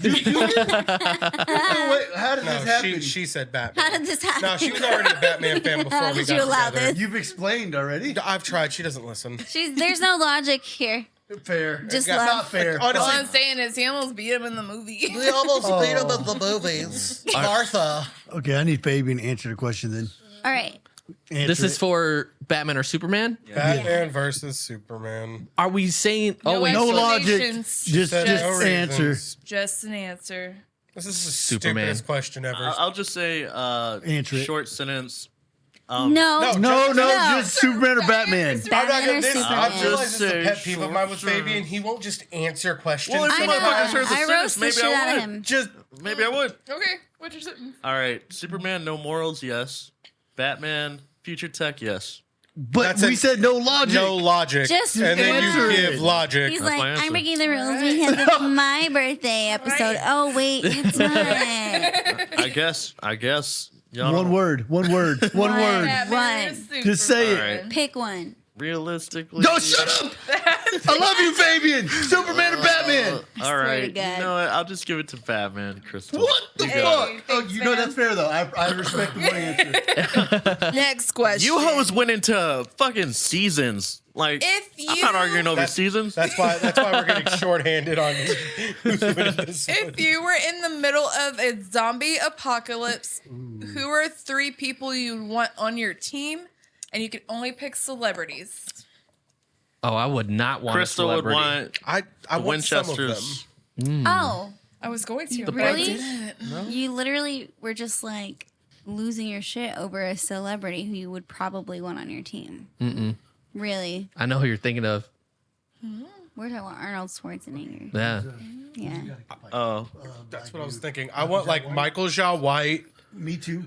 wait, how did this No, happen? she said How Batman. did this happen? No, she was already a Batman fan before How we did got you allow together. this? You've explained already. I've tried. She doesn't listen. There's no logic here. Fair. Just Yeah, love. Not fair. All Honestly, I'm saying is he almost beat him in the movie. They almost beat him in the movies. Martha. Okay, I need Fabian to answer the question then. All right. This Answer is it. for Batman or Superman. Batman versus Superman. Are we saying? No Oh wait, No explanation. logic. Explanations. Just Said no answer. reasons. Just an answer. This is the Superman. stupidest question ever. I'll just say Answer it. short sentence. No. No, just Superman or Batman. Batman or I Superman. realize this is a Say pet peeve of mine with short Fabian. He won't just answer questions. Well, if I you know. motherfuckers heard the I sentence, roast the maybe shit I out of would. him. Just Maybe I would. Okay, what's your sentence? All right, Superman, no morals, yes. Batman, future tech, yes. But That's we it. said no logic. no logic. Just and then answer you it. give logic. He's That's like, my answer. I'm breaking the rules because it's my birthday episode. Oh, wait, it's mine. I guess. Y'all One know. word. One word. One word. Batman or One. Just say it. All right. Pick one. Realistically. No, shut up! I love you, Fabian. Superman or Batman? All swear to right. God. You know what? I'll just give it to Batman, Crystal. What the You got it. fuck? Oh, you know that's fair though. I respect the one answer. Next question. You hoes went into fucking seasons. Like, If I'm you- not arguing over seasons. That's why we're getting shorthanded on who's winning this one. If you were in the middle of a zombie apocalypse, who are 3 people you want on your team? And you can only pick celebrities. Oh, I would not want Crystal a would celebrity. want I the want some of them. Winchesters. Oh, I was going to, but really? I didn't. You literally were just like losing your shit over a celebrity who you would probably want on your team. Really? I know who you're thinking of. We're talking about Arnold Schwarzenegger. Yeah. Yeah. Oh, That's what I was thinking. I want like Michael Jai White, Me too.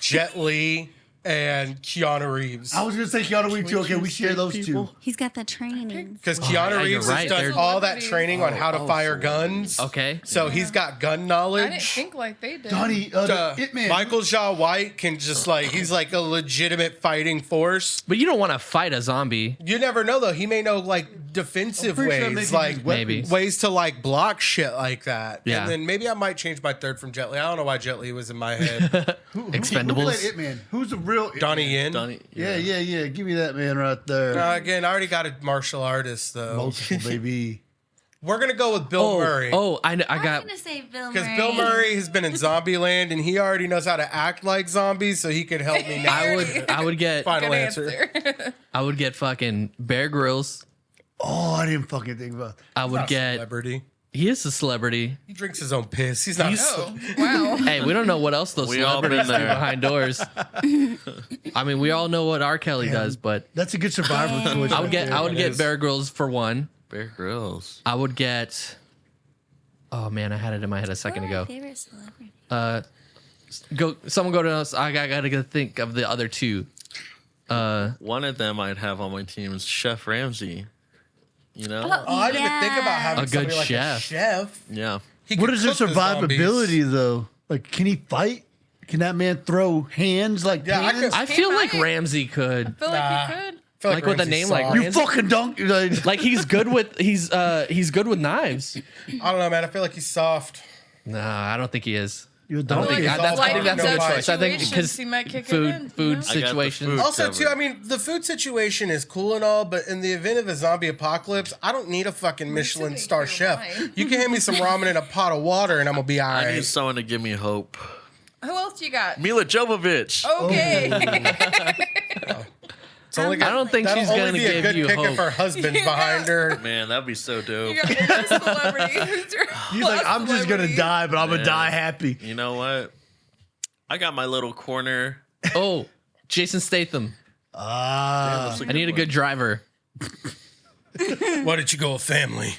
Jet Li, and Keanu Reeves. I was gonna say Keanu Reeves too. Okay, we share those two. He's got the training. Because yeah, Keanu you're Reeves right. has done They're- all that training on how to fire guns. Okay. So he's got gun I didn't knowledge. think like they did. Donnie, It Man. Michael Jai White can just like, he's like a legitimate fighting force. But you don't want to fight a zombie. You never know though. He may know like defensive Pretty sure ways, maybe like use Maybe. weapons. ways to like block shit like that. Yeah. And then maybe I might change my third from Jet Li. I don't know why Jet Li was in my head. Who Expendables. played It Man? Who's the real It Donnie Man? Yen. Donnie. Yeah. Give me that man right there. Again, I already got a martial artist though. Multiple baby. We're gonna go with Bill Murray. I I'm got. gonna say Bill Because Murray. Bill Murray has been in Zombieland and he already knows how to act like zombies, so he could help me now. I would get. Final Good answer. answer. I would get fucking Bear Grylls. Oh, I didn't fucking think about. I would get. Celebrity. He is a celebrity. He drinks his own piss. He's not. Oh, wow. Hey, we don't know what else those We all celebrities been do there. behind doors. I mean, we all know what R. Kelly does, but That's a good survival choice. I would get. I would It get is. Bear Grylls for one. Bear Grylls. I would get. Oh man, I had it in my head a second What are my ago. favorite celebrity? Someone go to us. I gotta go think of the other two. One of them I'd have on my team is Chef Ramsay. You know? Oh, I didn't even think about having A good somebody like chef. a chef. Yeah. He What could is their cook the zombies. survivability though? Like, can he fight? Can that man throw hands like Yeah, I pans? could- I He feel like might. Ramsey could. I feel like you could. I feel Like with a Ramsey's name like soft. You Ramsey? fucking don't. Like he's good with he's good with knives. I don't know, man. I feel like he's soft. Nah, I don't think he is. You're a I don't donkey. think he's that's, I think all that's a good about choice. I think situations, because he might kick it food in, you food know? I got the situations. food. Also, covered. too, I mean, the food situation is cool and all, but in the event of a zombie apocalypse, I don't need a fucking Michelin make star your chef. mind. You can hand me some ramen in a pot of water, and I'm gonna be all I need right. someone to give me hope. Who else you got? Mila Jovovich. Okay. It's only I don't think that'll she's only gonna be a give good you pick hope. if her husband's behind her. Man, that'd be so dope. You got your celebrity. Who's your He's like, I'm just gonna celebrity? die, but I'm gonna Yeah. die happy. You know what? I got my little corner. Oh, Jason Statham. Ah, I need a good driver. Why did you go with family?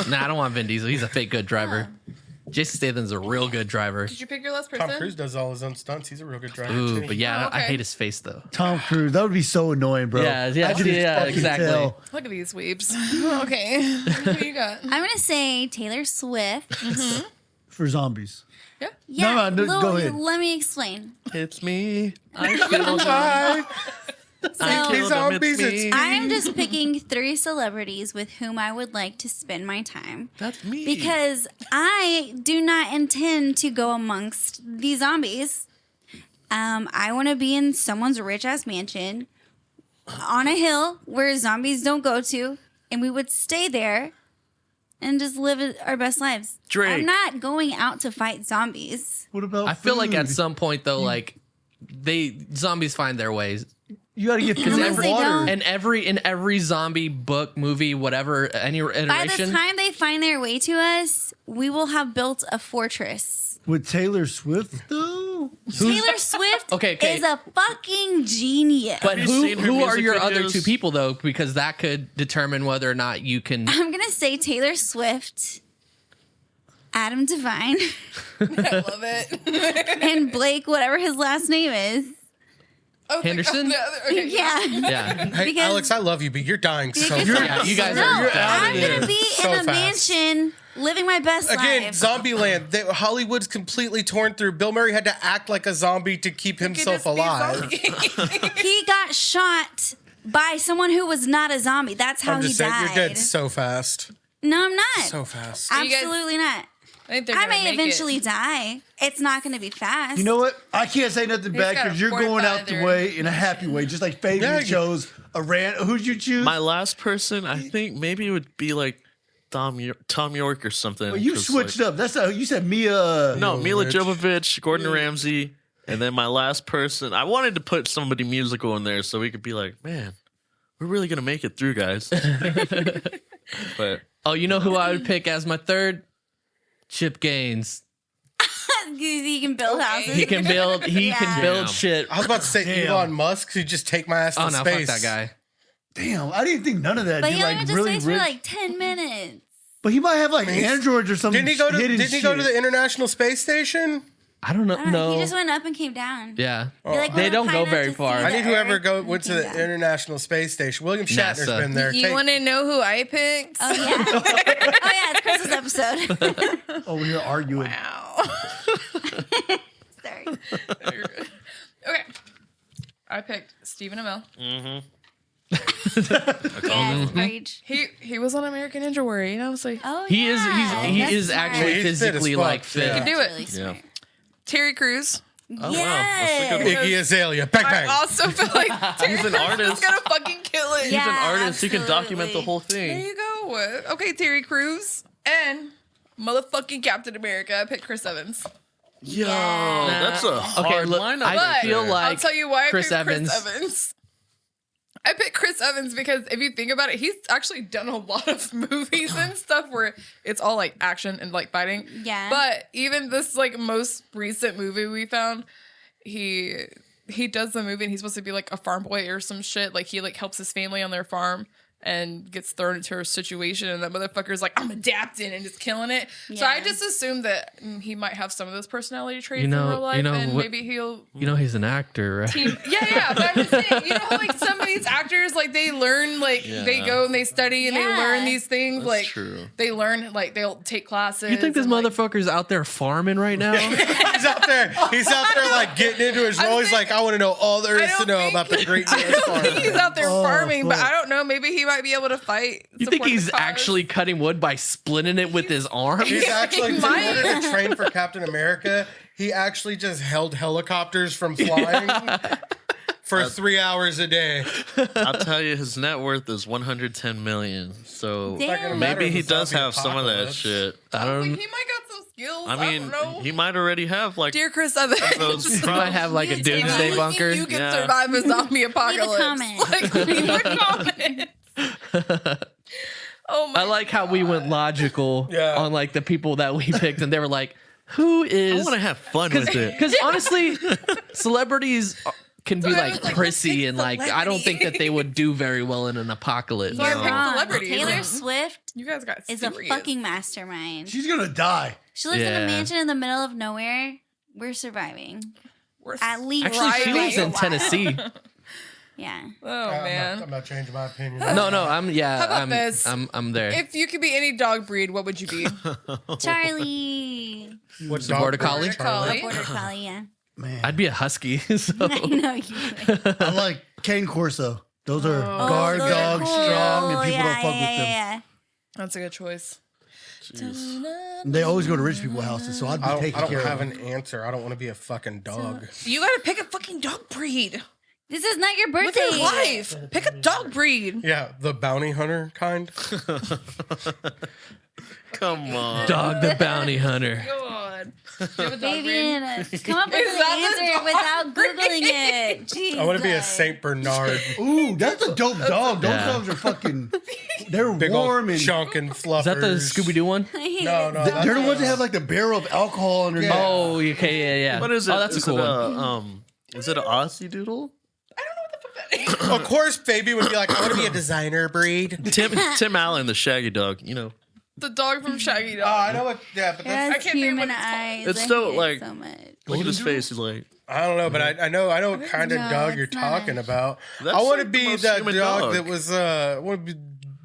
Nah, I don't want Vin Diesel. He's a fake good driver. Jason Statham's a real good driver. Did you pick your last person? Tom Cruise does all his own stunts. He's a real good driver. Ooh, too. but yeah, Oh, I okay. hate his face though. Tom Cruise. That would be so annoying, bro. Yeah, I could just yeah, fucking exactly. tell. Look at these weeps. Okay. Who you got? I'm gonna say Taylor Swift. For zombies. Yeah, no, go ahead. let me explain. It's me. I feel Bye. So These zombies, it's I'm just picking 3 celebrities with whom I would like to spend my time. That's me. Because I do not intend to go amongst these zombies. I want to be in someone's rich ass mansion on a hill where zombies don't go to, and we would stay there and just live our best lives. Drake. I'm not going out to fight zombies. What about? I feel like at food? some point though, like zombies find their ways. You got to get food Unless and they water. don't. And in every zombie book, movie, whatever, any By the iteration. time they find their way to us, we will have built a fortress. With Taylor Swift, though? Taylor Swift Okay. is a fucking genius. But Have you seen her who are music your other videos? two people though? Because that could determine whether or not you can. I'm going to say Taylor Swift, Adam Devine, I love it. and Blake, whatever his last name is. Oh, Henderson? Okay. Yeah. Yeah. Hey, Because- Alex, I love you, but you're dying so Because- fast. Yeah, you guys No, are. I'm going to be So in a fast. mansion living my best Again, life. Zombieland. Hollywood's completely torn through. Bill Murray had to act like a zombie to keep You could himself just be alive. zombie. He got shot by someone who was not a zombie. That's how I'm he just saying, died. you're dead so fast. No, I'm not. So fast. You guys- Absolutely not. I think they're I gonna may make eventually die. It's not going to be fast. You know what? I can't say nothing bad got because a you're going 45 out the there. way in a happy way, just like Fabian Yeah, you- chose a rant. Who'd you choose? My last person, I think maybe it would be like Tom York or something. Well, you 'cause, switched like, up. That's how you said Mia. No, Mila Jovovich. Jovovich, Gordon Ramsay, and then my last person. I wanted to put somebody musical in there so we could be like, man, we're really gonna make it through, guys. But Oh, you know who I would pick as my third? Chip Gaines. He can build houses. He can build. He Yeah. can build Damn. shit. I was about to say Damn. Elon Musk who just take my ass to Oh no, space. fuck that guy. Damn, I didn't think none of that. But Dude, he only like went to really space rich. for like 10 minutes. But he might have like He's- androids or something. Didn't he go to? hidden Didn't he go to shit. the International Space Station? I don't know. I don't know. No. He just went up and came down. Yeah. He, like, They went don't up go high very enough to far. see I the need whoever Earth go and went to came the down. International Space Station. William Shatner's NASA. been there. You want to know who I picked? Oh, yeah. Oh, yeah. It's Chris's episode. Over here arguing. Wow. Sorry. Okay. I picked Stephen Amell. Yeah, Rage. He was on American Ninja Warrior, and I was like, Oh, He is. yeah. He That's is smart. actually He's fit as physically fuck, like fit. yeah. do it. Really smart. Terry Crews. wow. That's a good Yeah. one. Iggy Azalea. Bang I bang. also feel like Terry He's an Crews is artist. gonna fucking kill it. He's Yeah. an artist. He can document the absolutely. whole There thing. you go. Okay, Terry Crews and motherfucking Captain America. I picked Chris Evans. Yo, Yeah. that's a hard look, lineup. I right feel there. like I'll tell you why Chris I picked Evans. Chris Evans. I picked Chris Evans because if you think about it, he's actually done a lot of movies and stuff where it's all like action and like fighting. Yeah. But even this like most recent movie we found, he does the movie and he's supposed to be like a farm boy or some shit. Like he like helps his family on their farm and gets thrown into a situation and that motherfucker's like, I'm adapting and just killing it. So I Yeah. just assumed that he might have some of those personality traits You know- in real life you know and what- maybe he'll You know he's an actor, right? yeah, but I'm just saying, you know, how, like some of these actors, like they learn, like they Yeah. go and they study and they Yeah. learn these things, That's like true. they learn, like they'll take classes. You think this and, like, motherfucker's out there farming right now? He's out there. He's out there like getting into his role. He's like, I want to know all there I is to don't know think- about the great I man's don't farm. think he's out there Oh, farming, but fuck. I don't know. Maybe he might be able to fight. You think support the he's cause. actually cutting wood by splitting it with his arm? He's actually, in might. order to train for Captain America, he actually just held helicopters from flying for 3 hours a day. I'll tell you, his net worth is 110 million. So Damn. maybe he in the does zombie have some of that apocalypse. shit. I Like, don't. he might got some skills. I mean, don't know. he might already have like Dear Chris Evans, those. He might have like a You take doomsday it. bunker. you can Yeah. survive a zombie apocalypse. comment. Like, leave a comment. Oh my! I like how we went logical Yeah. on like the people that we picked, and they were like, "Who I is?" want to have fun with it. Because honestly, celebrities can be So I like was like, prissy let's pick and like I don't think that they would do very well in an apocalypse. So I You're picked wrong. celebrities. Taylor Swift You guys got is a serious. fucking mastermind. She's gonna die. She lives in Yeah. a mansion in the middle of nowhere. We're surviving. We're At least Actually, she Thriving. lives in Tennessee. Yeah. Oh man. I'm not changing my opinion. No, I'm yeah. How about I'm, this? I'm there. If you could be any dog breed, what would you be? Charlie. What The border collie? Border collie. A border collie, yeah. Man, I'd be a husky. So I know you would. I like Cane Corso. Those are Oh, guard those are dogs, cool. strong, and people Yeah, don't fuck yeah, with them. yeah. That's a good choice. They always go to rich people houses, so I'd be I taking don't care have of them. an answer. I don't want to be a fucking dog. You gotta pick a fucking dog breed. This is not your With birthday. your life. Pick a dog breed. Yeah, the bounty hunter kind. Come on. Dog the bounty hunter. God. god. Do you have a dog Fabian, breed? come up with Is an that the answer dog without breed? Googling it. Jesus. I want to be a Saint Bernard. Ooh, that's a dope dog. Those Yeah. dogs are fucking. They're Big warm old and. chunk and fluffers. Is that the Scooby Doo one? I hate No, it. no. They're the ones that have like the barrel of alcohol underneath. Yeah. Oh, okay, yeah. What is it? Oh, that's a cool one. Is it an Aussie Doodle? Of course, Fabian would be like, I want to be a designer breed. Tim Allen, the Shaggy Dog. You know, The dog from Shaggy Oh, Dog. I know what. Yeah, but It that's, has I can't think of human what it's called. eyes. It's I so, hate it like- so much. look at his face. He's like, I don't know, but I know what kind of No, dog you're it's not. talking about. That's I want to like the be most that human dog, dog. that was I want to be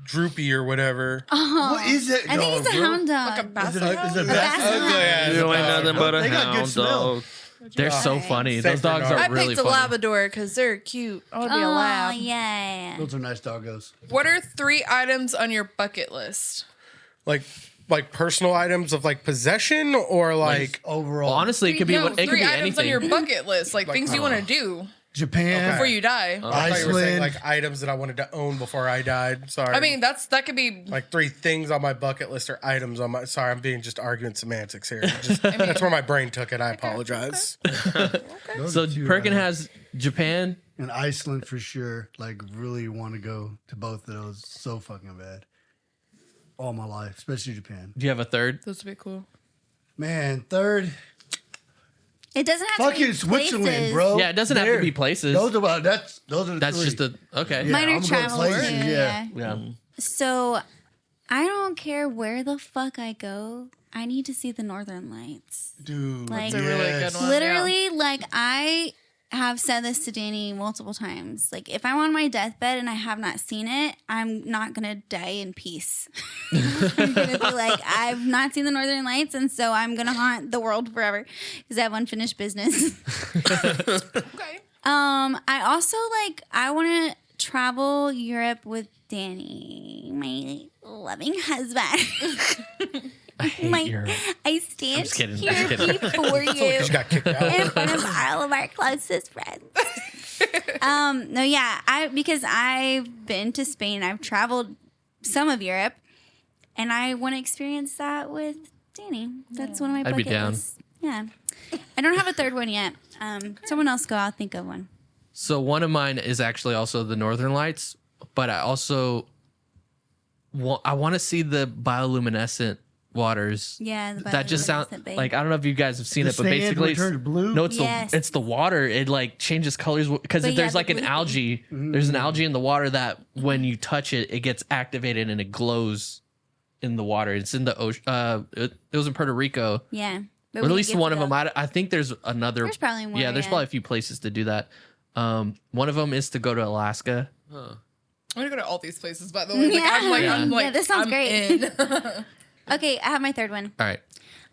droopy or whatever. What is that I think dog, it's a bro? hound dog. Like a basset Is it hound? a basset? basset Ugly ass you ain't dog. nothing but a They got good hound smell. dog. They're so Nice. funny. Saint Those dogs Bernard. I are really picked a funny. Labrador because they're cute. I want to be a Oh, lab. yeah. Those are nice doggos. What are 3 items on your bucket list? Like personal items of like possession or like Overall, Well, honestly, it could be No, what it could 3 be items on anything. your bucket list, like things you want to do Japan, before you die. I thought you were saying Iceland. like items that I wanted to own before I died. Sorry. I mean, that could be. like 3 things on my bucket list or items on my. Sorry, I'm being just arguing semantics here. Just, that's where my brain took it. I apologize. Those So are two, Perkin has Japan. and Iceland for sure. Like, really want to go to both of those so fucking bad. All my life, especially Japan. Do you have a third? Those would be cool. Man, third, It doesn't have to fucking be Switzerland, places. bro. Yeah, it doesn't have to be places. Those are those are the That's three. just the okay. Yeah. Mine I'm are going travel places, too. yeah. Yeah. Yeah. So I don't care where the fuck I go. I need to see the Northern Lights. Dude, Like- That's a really good one. Literally, like I have said this to Danny multiple times. Like if I'm on my deathbed and I have not seen it, I'm not gonna die in peace. I'm gonna be like, I've not seen the Northern Lights, and so I'm gonna haunt the world forever because I have unfinished business. Okay. I also I want to travel Europe with Danny, my loving husband. I hate Europe. I stand just kidding. here I'm just kidding. before you Just got kicked out. in front of all of our closest friends. No, yeah, because I've been to Spain. I've traveled some of Europe, and I want to experience that with Danny. That's one of my I'd be bucket down. lists. Yeah, I don't have a third one yet. Someone else go. I'll think of one. So one of mine is actually also the Northern Lights, but I also I want to see the bioluminescent waters. Yeah, the That just sound bioluminescent bay. like I don't know if you guys have seen The it, but sand basically will turn blue? No, it's Yes. it's the water. It like changes colors because But yeah, there's the like an blue thing. algae. There's an algae in the water that when you touch it, it gets activated and it glows in the water. It's in the ocean. It was in Puerto Rico. Yeah, but Or we at didn't least get one to of them. go. I think there's another. There's probably more, Yeah, there's yeah. probably a few places to do that. One of them is to go to Alaska. I'm gonna go to all these places, by the way. Like, Yeah. I'm like, Yeah, this sounds I'm great. in. Okay, I have my third one. All right.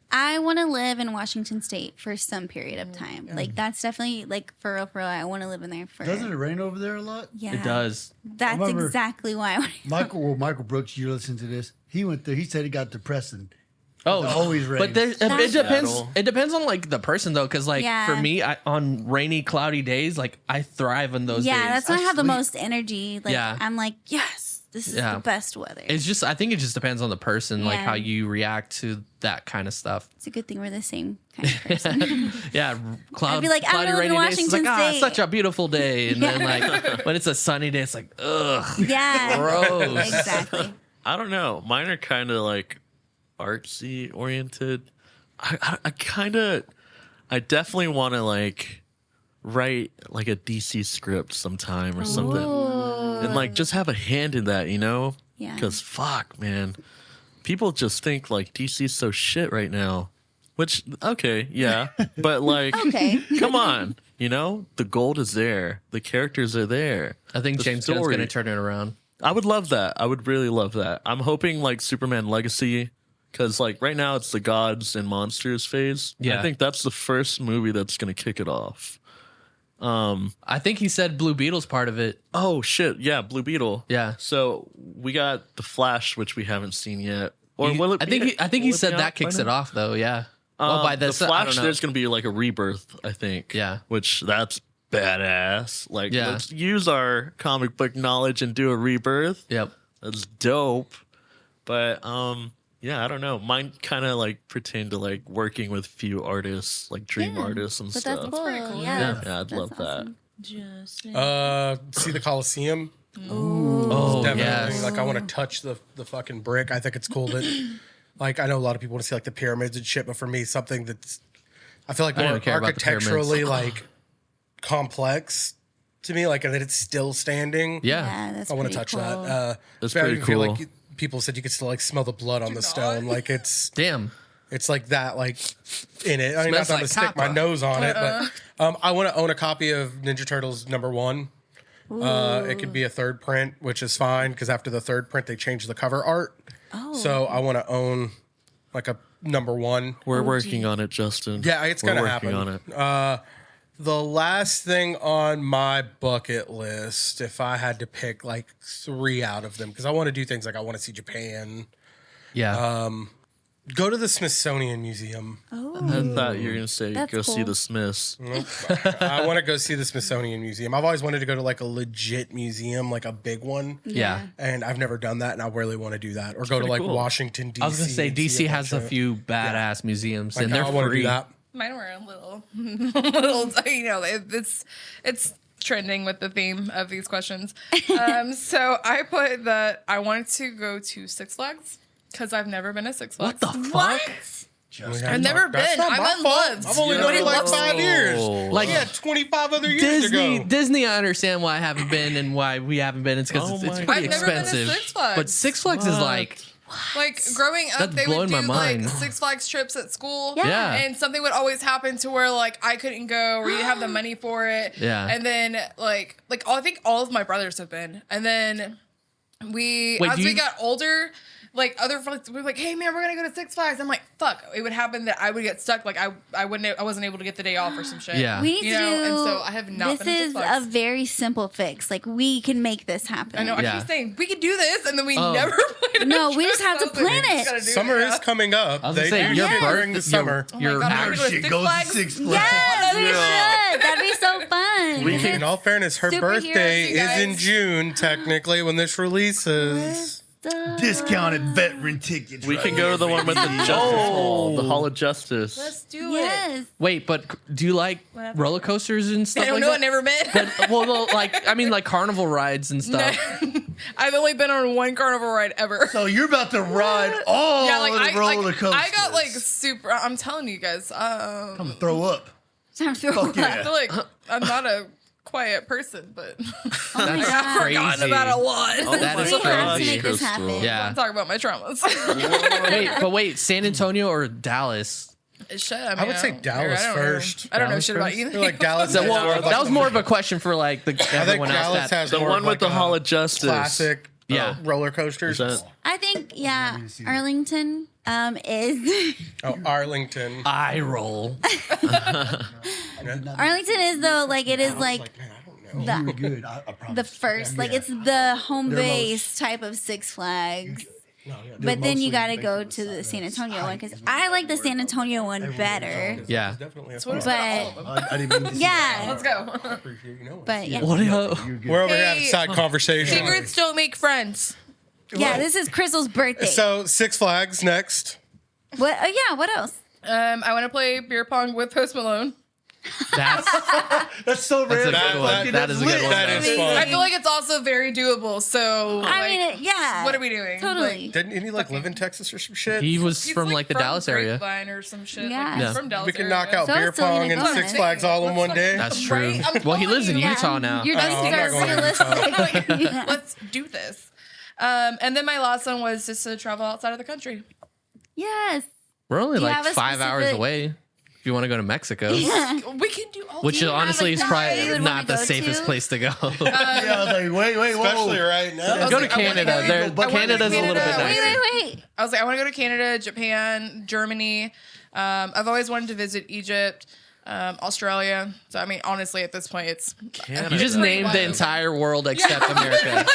I want to live in Washington State for some period of time. Like that's definitely like for real. I want to live in there for. Doesn't it rain over there a lot? Yeah, It does. That's remember- exactly why I want. Michael Brooks, you listen to this. He went there. He said he got depressing. Oh, It always rains. But there, it That's- depends. Battle. It depends on like the person though, because like Yeah. for me, on rainy, cloudy days, like I thrive on those Yeah, days. that's when I have the sleep. most energy. Like Yeah. I'm like, yes, this is Yeah. the best weather. It's just I think it just depends on the person, like Yeah. how you react to that kind of stuff. It's a good thing we're the same kind of person. Yeah, cloud, I'd be like, I'm cloudy, gonna live in rainy days. It's like Washington State. such a beautiful day, and then like when it's a sunny day, it's like ugh, yeah, gross. exactly. I don't know. Mine are kind of like artsy oriented. I definitely want to like write like a DC script sometime or something, and like just have a hand in that, you know? Yeah. Because fuck, man, people just think like DC's so shit right now. Which okay, yeah, but like, Okay. come on, you know, the gold is there, the characters are there. I think The James Gunn's story. gonna turn it around. I would love that. I would really love that. I'm hoping like Superman Legacy, because like right now it's the gods and monsters phase. Yeah. I think that's the first movie that's gonna kick it off. I think he said Blue Beetle's part of it. Oh shit, yeah, Blue Beetle. Yeah. So we got the Flash, which we haven't seen yet. Or will it? I think he will said be out that kicks by it now? off though. Yeah. Well, by the this, I Flash, don't know. there's gonna be like a rebirth. I think. Yeah. Which that's badass. Like, Yeah. let's use our comic book knowledge and do a rebirth. Yep. That's dope. But Yeah, I don't know. Mine kind of like pertain to like working with few artists, like dream Yeah, artists and But stuff. that's cool. pretty cool. Yeah, Yeah, I'd love that. See the Coliseum. Oh, Definitely. yes. Like I want to touch the fucking brick. I think it's cool that like I know a lot of people want to see like the pyramids and shit, but for me something that's I feel like I don't more even care about the pyramids. architecturally like complex to me, like that it's still standing. Yeah. Yeah, that's I want to pretty touch cool. that. That's I pretty even feel cool. like people said you could still like smell the blood on the stone. Like it's Damn. like that like in it. I mean, Smells not like to stick my copper. nose on it, but I want to own a copy of Ninja Turtles #1. It could be a third print, which is fine because after the third print they changed the cover art. Oh. So I want to own like a #1. We're working on it, Justin. Yeah, it's We're gonna working happen. on it. The last thing on my bucket list, if I had to pick like 3 out of them, because I want to do things like I want to see Japan, Yeah. go to the Smithsonian Museum. Oh, I thought you were gonna say That's go see cool. the Smiths. I want to go see the Smithsonian Museum. I've always wanted to go to like a legit museum, like a big one. yeah. And I've never done that, and I really want to do that. Or go to like cool. Washington D.C. I was gonna say and see DC a has a bunch of- few badass museums, Like, and they're I want to free. do that. Mine were a little, you know, it's trending with the theme of these questions. So I put that I wanted to go to Six Flags because I've never been to Six Flags. What the fuck? I've never That's been. not I'm my unloved. fault. I've only Nobody known you like loves 5 me. years. Like- Like, yeah, 25 other years ago. Disney, I understand why I haven't been and why we haven't been. It's because Oh it's my pretty I've never been to expensive. Six Flags. But Six Flags is like, Like growing up, That's they would blowing my do like mind. Six Flags trips at school. Yeah. And something would always happen to where like I couldn't go or you didn't have the money for it. Yeah. And then I think all of my brothers have been. And then as do we you- got older, like other friends were like, "Hey man, we're gonna go to Six Flags." I'm like, "Fuck!" It would happen that I would get stuck. Like I wasn't able to get the day off or some shit. Yeah. we need You to know, do. and so I have not This been to Six is Flags. a very simple fix. Like we can make this happen. I know. Yeah. I keep saying we could do this, and then we Oh. never. Played a No, we trip, just have so to I was like, plan we it. just gotta do Summer it, is yeah. coming up. I was They gonna say, do your shit birth- during the summer. Oh my your God, Our we're going to shit Six goes Flags. to Six Flags. Yes, we should. That'd be so fun. We can- In all fairness, her Superheroes, birthday you is in guys. June, technically, when this releases. Discounted veteran tickets. We right can go to the one with the here. Justice Hall, the Hall of Justice. Let's do it. Yes. wait, but do you like roller coasters and stuff I don't like know. I've that? never been. But, well, like, I mean, like carnival rides and stuff. I've only been on one carnival ride ever. So you're about to ride all Yeah, like of the roller coasters. I got like super. I'm telling you guys. I'm gonna throw up. Time to throw Fuck up. I yeah. feel like I'm not a quiet person, but That's I've forgotten crazy. about a lot. That is We have to crazy. make this happen. Yeah. I'm talking about my traumas. Wait, San Antonio or Dallas? Shit, I would say Dallas I don't know. first. I don't know Dallas shit about first? I either. feel like Dallas. So, has well, more of, like, that was the more of a question for like the I think everyone Dallas else. That, has The more one of with like the a Hall of Justice. classic Yeah. roller Is coasters. that- I think Arlington is Oh, Arlington. eye roll. Arlington is though like it is like Man, I don't know. the Good. I promise. the first like it's the home base type of Six Flags. But then you got to go to the San Antonio one because I like the San Antonio one better. Yeah. Definitely. A What is But I didn't mean to see yeah, Let's go. appreciate you knowing. but yeah, What do you? You're good. We're over here Hey, having side conversation. Secrets don't make friends. yeah. This is Crystal's birthday. So Six Flags next. What? Oh yeah. What else? I want to play beer pong with Post Malone. That's That's so That's a rare. good one. That is a good one. That though. is fun. I feel like it's also very doable. So I mean, yeah. what are we doing? Totally. Didn't he like live in Texas or some shit? He was He's, from like the Dallas area. Grapevine or some shit. Yeah. Like, he's Yeah. from Dallas we can area. knock out So beer is Selena pong and Gomez. Six Flags all in one day. That's true. Right? I'm Well, he lives in telling you. Utah now. Your I'm dreams not are going to realistic. Yeah. Let's do this. And then my last one was just to travel outside of the country. Yes. We're only Do you like have a 5 hours specific- away. If you want to go to Mexico, We can do all. which do you have honestly a is country probably you would not wanna the go safest to? place to go. Yeah, I was like, wait, whoa. Especially right now. Go to I wanna Canada. go- There, I wanna Canada's go a little bit Canada. nicer. Wait. I was like, I want to go to Canada, Japan, Germany. I've always wanted to visit Egypt, Australia. So I mean, honestly, at this point, it's Canada. You just named the entire world except America.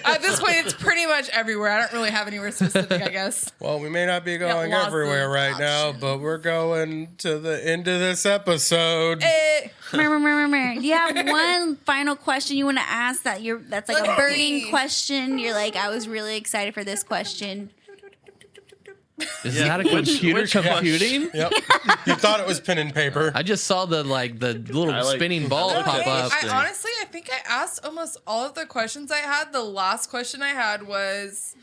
at this point, it's pretty much everywhere. I don't really have anywhere specific, I guess. Well, we may not be got going lots everywhere of right now, options. but we're going to the end of this episode. Eh, Do you have one final question you want to ask that's like a Let's burning see. question? You're like, I was really excited for this question. Is Yeah, that a computer which computing? Yep. You thought it was pen and paper. I just saw the little I like- spinning ball I like pop that up. question. I think I asked almost all of the questions I had. The last question I had was,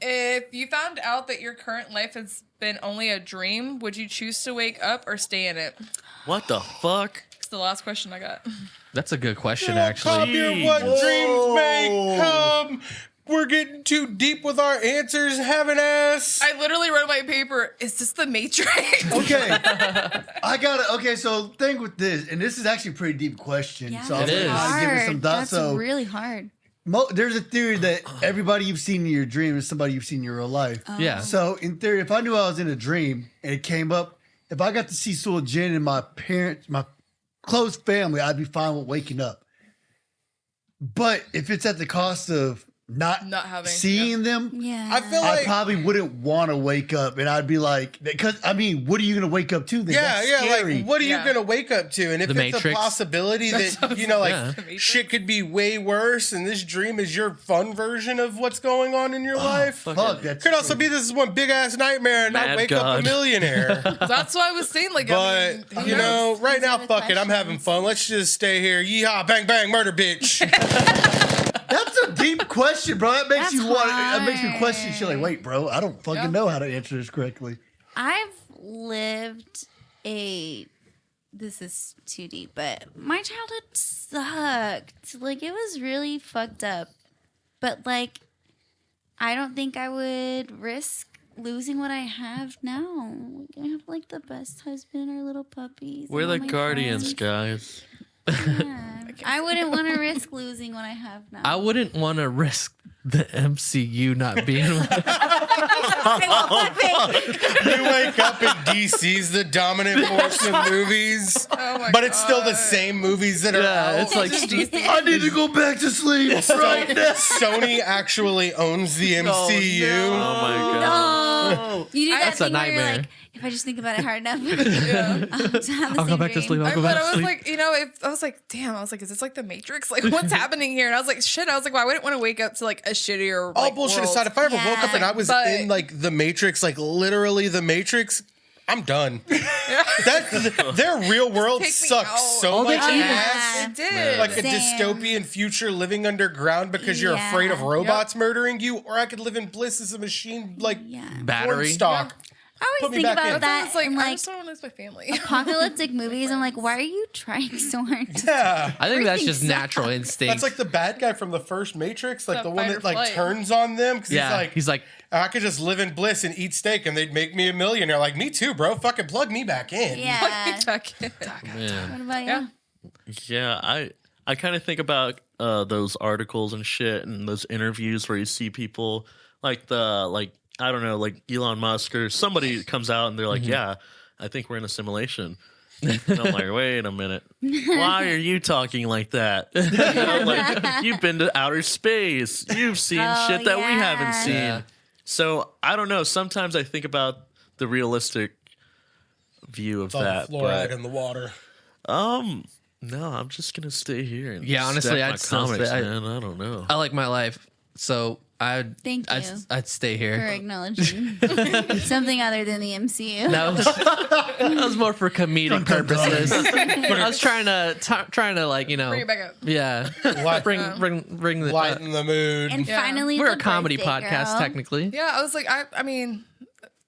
if you found out that your current life has been only a dream, would you choose to wake up or stay in it? What the fuck? It's the last question I got. That's a good question, Come actually. here, what dreams may come. We're getting too deep with our answers, haven't ass. I literally wrote my paper, is this the Matrix? Okay, I got it. Okay, so thing with this, and this is actually a pretty deep question. Yeah, so It I'm is. gonna give it some thought. That's So really hard. there's a theory that everybody you've seen in your dream is somebody you've seen in your real life. Yeah. So in theory, if I knew I was in a dream and it came up, if I got to see Sewell Jen and my parents, my close family, I'd be fine with waking up. But if it's at the cost of not having seeing them, Yeah. I feel I like probably wouldn't want to wake up, and I'd be like, because I mean, what are you going to wake up to? Then? That's scary. like what are you Yeah. gonna wake up to? And if The it's Matrix. a possibility that Yeah. shit could be way worse, and this dream is your fun version of what's going on in your life, Fuck, that's could also be this is one big ass nightmare and not Mad wake up a God. millionaire. That's what I was saying. Like, I mean, But who you know, knows? right These now, are the fuck it. I'm having questions. fun. Let's just stay here. Yeehaw, bang bang, murder, bitch. That's a deep question, bro. That makes That's you want. That makes me hard. question. Shit, like, wait, bro, I don't fucking Yeah. know how to answer this correctly. I've lived a. This is too deep, but my childhood sucked. Like, it was really fucked up. But, like, I don't think I would risk losing what I have now. Like, I have, like, the best husband, our little puppies. We're and all the my guardians, friends. guys. Yeah. I wouldn't want to risk losing what I have now. I wouldn't want to risk the MCU not being. You wake up and DC's the dominant force in movies, Oh my but it's still the God. same movies that are Yeah, out. it's like I need to go back to sleep right now. Sony actually owns the MCU. Oh my god. No. You do that That's a thing where you're nightmare. like, if I just think about it hard enough, I'll go back to sleep. I'll go But back I to was sleep. like, you know, I was like, damn, I was like, is this like the Matrix? Like, what's happening here? And I was like, shit. I was like, well, I wouldn't want to wake up to like a shittier. All Like, bullshit world. aside, if I ever woke up and I was But- in like the Matrix, like literally the Matrix, I'm done. Their real world Take me sucks out. so much ass. It did. Like a Same. dystopian future living underground because you're Yeah. afraid of robots murdering you, or I could live in bliss as a machine like yeah. Battery. stock. I Put always me think back in. about That that was like, in I like just don't want to lose my family. apocalyptic movies. I'm like, why are you trying so hard? Yeah. I think that's Everything just sucks. natural instinct. That's like the bad guy from the first Matrix, like That the one fight or that like flight. turns on them because yeah, he's like, I could just live in bliss and eat steak and they'd make me a millionaire. Like, me too, bro. Fucking plug me back in. Yeah. Man. What about Yeah. you? Yeah, I kind of think about those articles and shit and those interviews where you see people like I don't know, like Elon Musk or somebody comes out and they're like, yeah, I think we're in a simulation. And I'm like, wait a minute. Why are you talking like that? You know, like, you've been to outer space. You've seen Oh, shit that we haven't yeah. seen. Yeah. So I don't know. Sometimes I think about the realistic view of It's all that. the fluoride But in the water. no, I'm just gonna stay here and Yeah, honestly, stack my I'd still comics, stay- man. I don't know. I like my life, so Thank you I'd stay for here. acknowledging something other than the MCU. That was more for comedic purposes. I was trying to like, you know, Bring it back up. yeah, Light- bring the. Lighten the mood. And Yeah. finally, We're the a comedy birthday podcast, girl. technically. Yeah, I was like, I mean,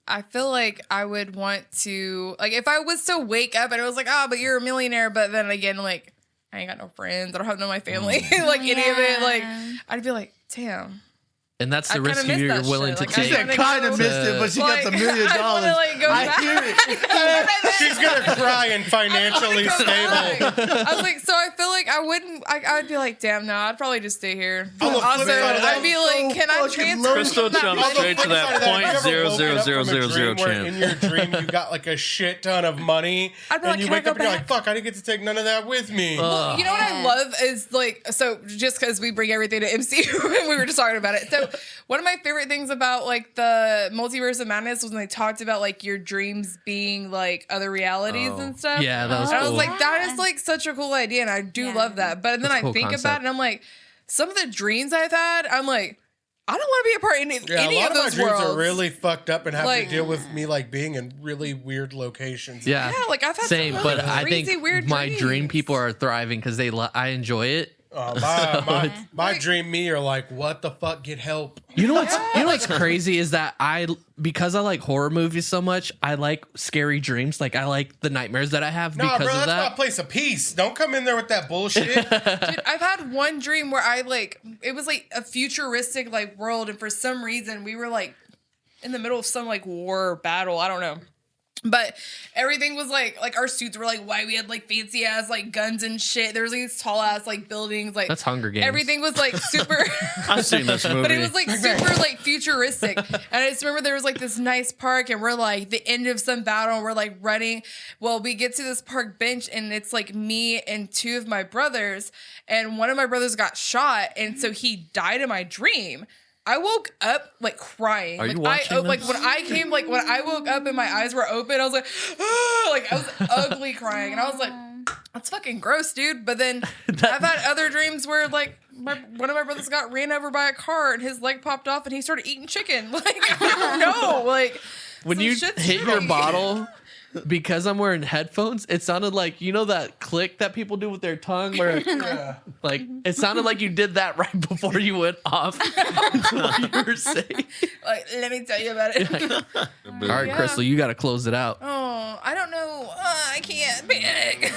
I feel like I would want to, like, if I was to wake up and it was like, oh, but you're a millionaire, but then again, like, I ain't got no friends, I don't have no my family, like any of it, like, I'd be like, damn. And that's I the kinda risk miss you're that willing shit. to Like, She I take. said wanna kind of go- missed it, but she got the $1 million. I wanna, like, go I back. hear it. She's gonna cry and financially Go stable. back. I was like, so I feel like I wouldn't. I'd be like, damn, no, I'd probably just stay here. On the flip Also, side of that, I'd be so like, can I fucking transfer? low. Crystal that jumps money? straight to that Have you ever woken up from a 0.0000 dream where chance. in your dream you got like a shit ton of money I'd be like, and you "Can I wake go up and you're like, back?" fuck, I didn't get to take none of that with me. You know what I love is like, so just because we bring everything to MCU and we were just talking about it. So one of my favorite things about like the multiverse of madness was when they talked about like your dreams being like other realities and stuff. Yeah, that was And I was cool. like, that is like such a cool idea, and I do Yeah. love that. But then That's a I cool think concept. about it, and I'm like, some of the dreams I've had, I'm like, I don't want to be a part in any a lot of of my those dreams worlds. are really fucked up and have Like- to deal with me like being in really weird locations. Yeah. Yeah, like I've had Same, some but really I crazy, think weird my dreams. dream people are thriving because I enjoy it. My dream me are like, what the fuck? Get help. You know what's crazy is that because I like horror movies so much, I like scary dreams. Like I like the nightmares that I have No, because bro, of that's that. my place of peace. Don't come in there with that bullshit. Dude, I've had one dream where it was like a futuristic like world, and for some reason we were like in the middle of some like war or battle. I don't know. But everything was like our suits were like white. We had like fancy ass like guns and shit. There was like these tall ass like buildings. Like That's Hunger Games. Everything was like super. I've seen this movie. But it was like super like futuristic. And I just remember there was like this nice park, and we're like the end of some battle, and we're like running. Well, we get to this park bench, and it's like me and two of my brothers, and one of my brothers got shot, and so he died in my dream. I woke up like crying. Are like you watching like this? when I woke up and my eyes were open, I was like, ah! Like I was ugly crying, and I was like, that's fucking gross, dude. But then I've had other dreams where like one of my brothers got ran over by a car and his leg popped off and he started eating chicken. Like I don't know, like When some you shit's hit your strange. bottle, because I'm wearing headphones, it sounded like that click that people do with their tongue, where like it sounded like you did that right before you went off. That's what you were saying. Like, let me tell you about it. All right, Yeah. Crystal, you got to close it out. Oh, I don't know. I can't. Panic.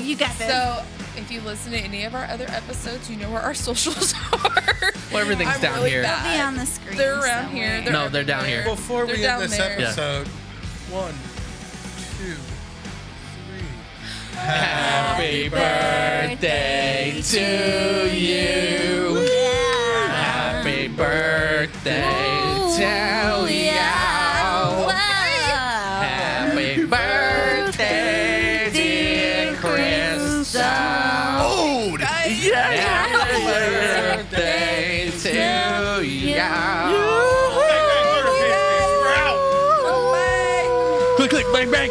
You got this. So, if you listen to any of our other episodes, you know where our socials are. Well, everything's I'm down really here. bad. They'll be on the screen. They're around somewhere. here. No, they're down here. Before we They're end down this there. episode, 1, 2, 3. Happy birthday to you. Happy birthday to you. Happy birthday, dear Crystal. Oh, happy birthday to you. Click, click, bang, bang.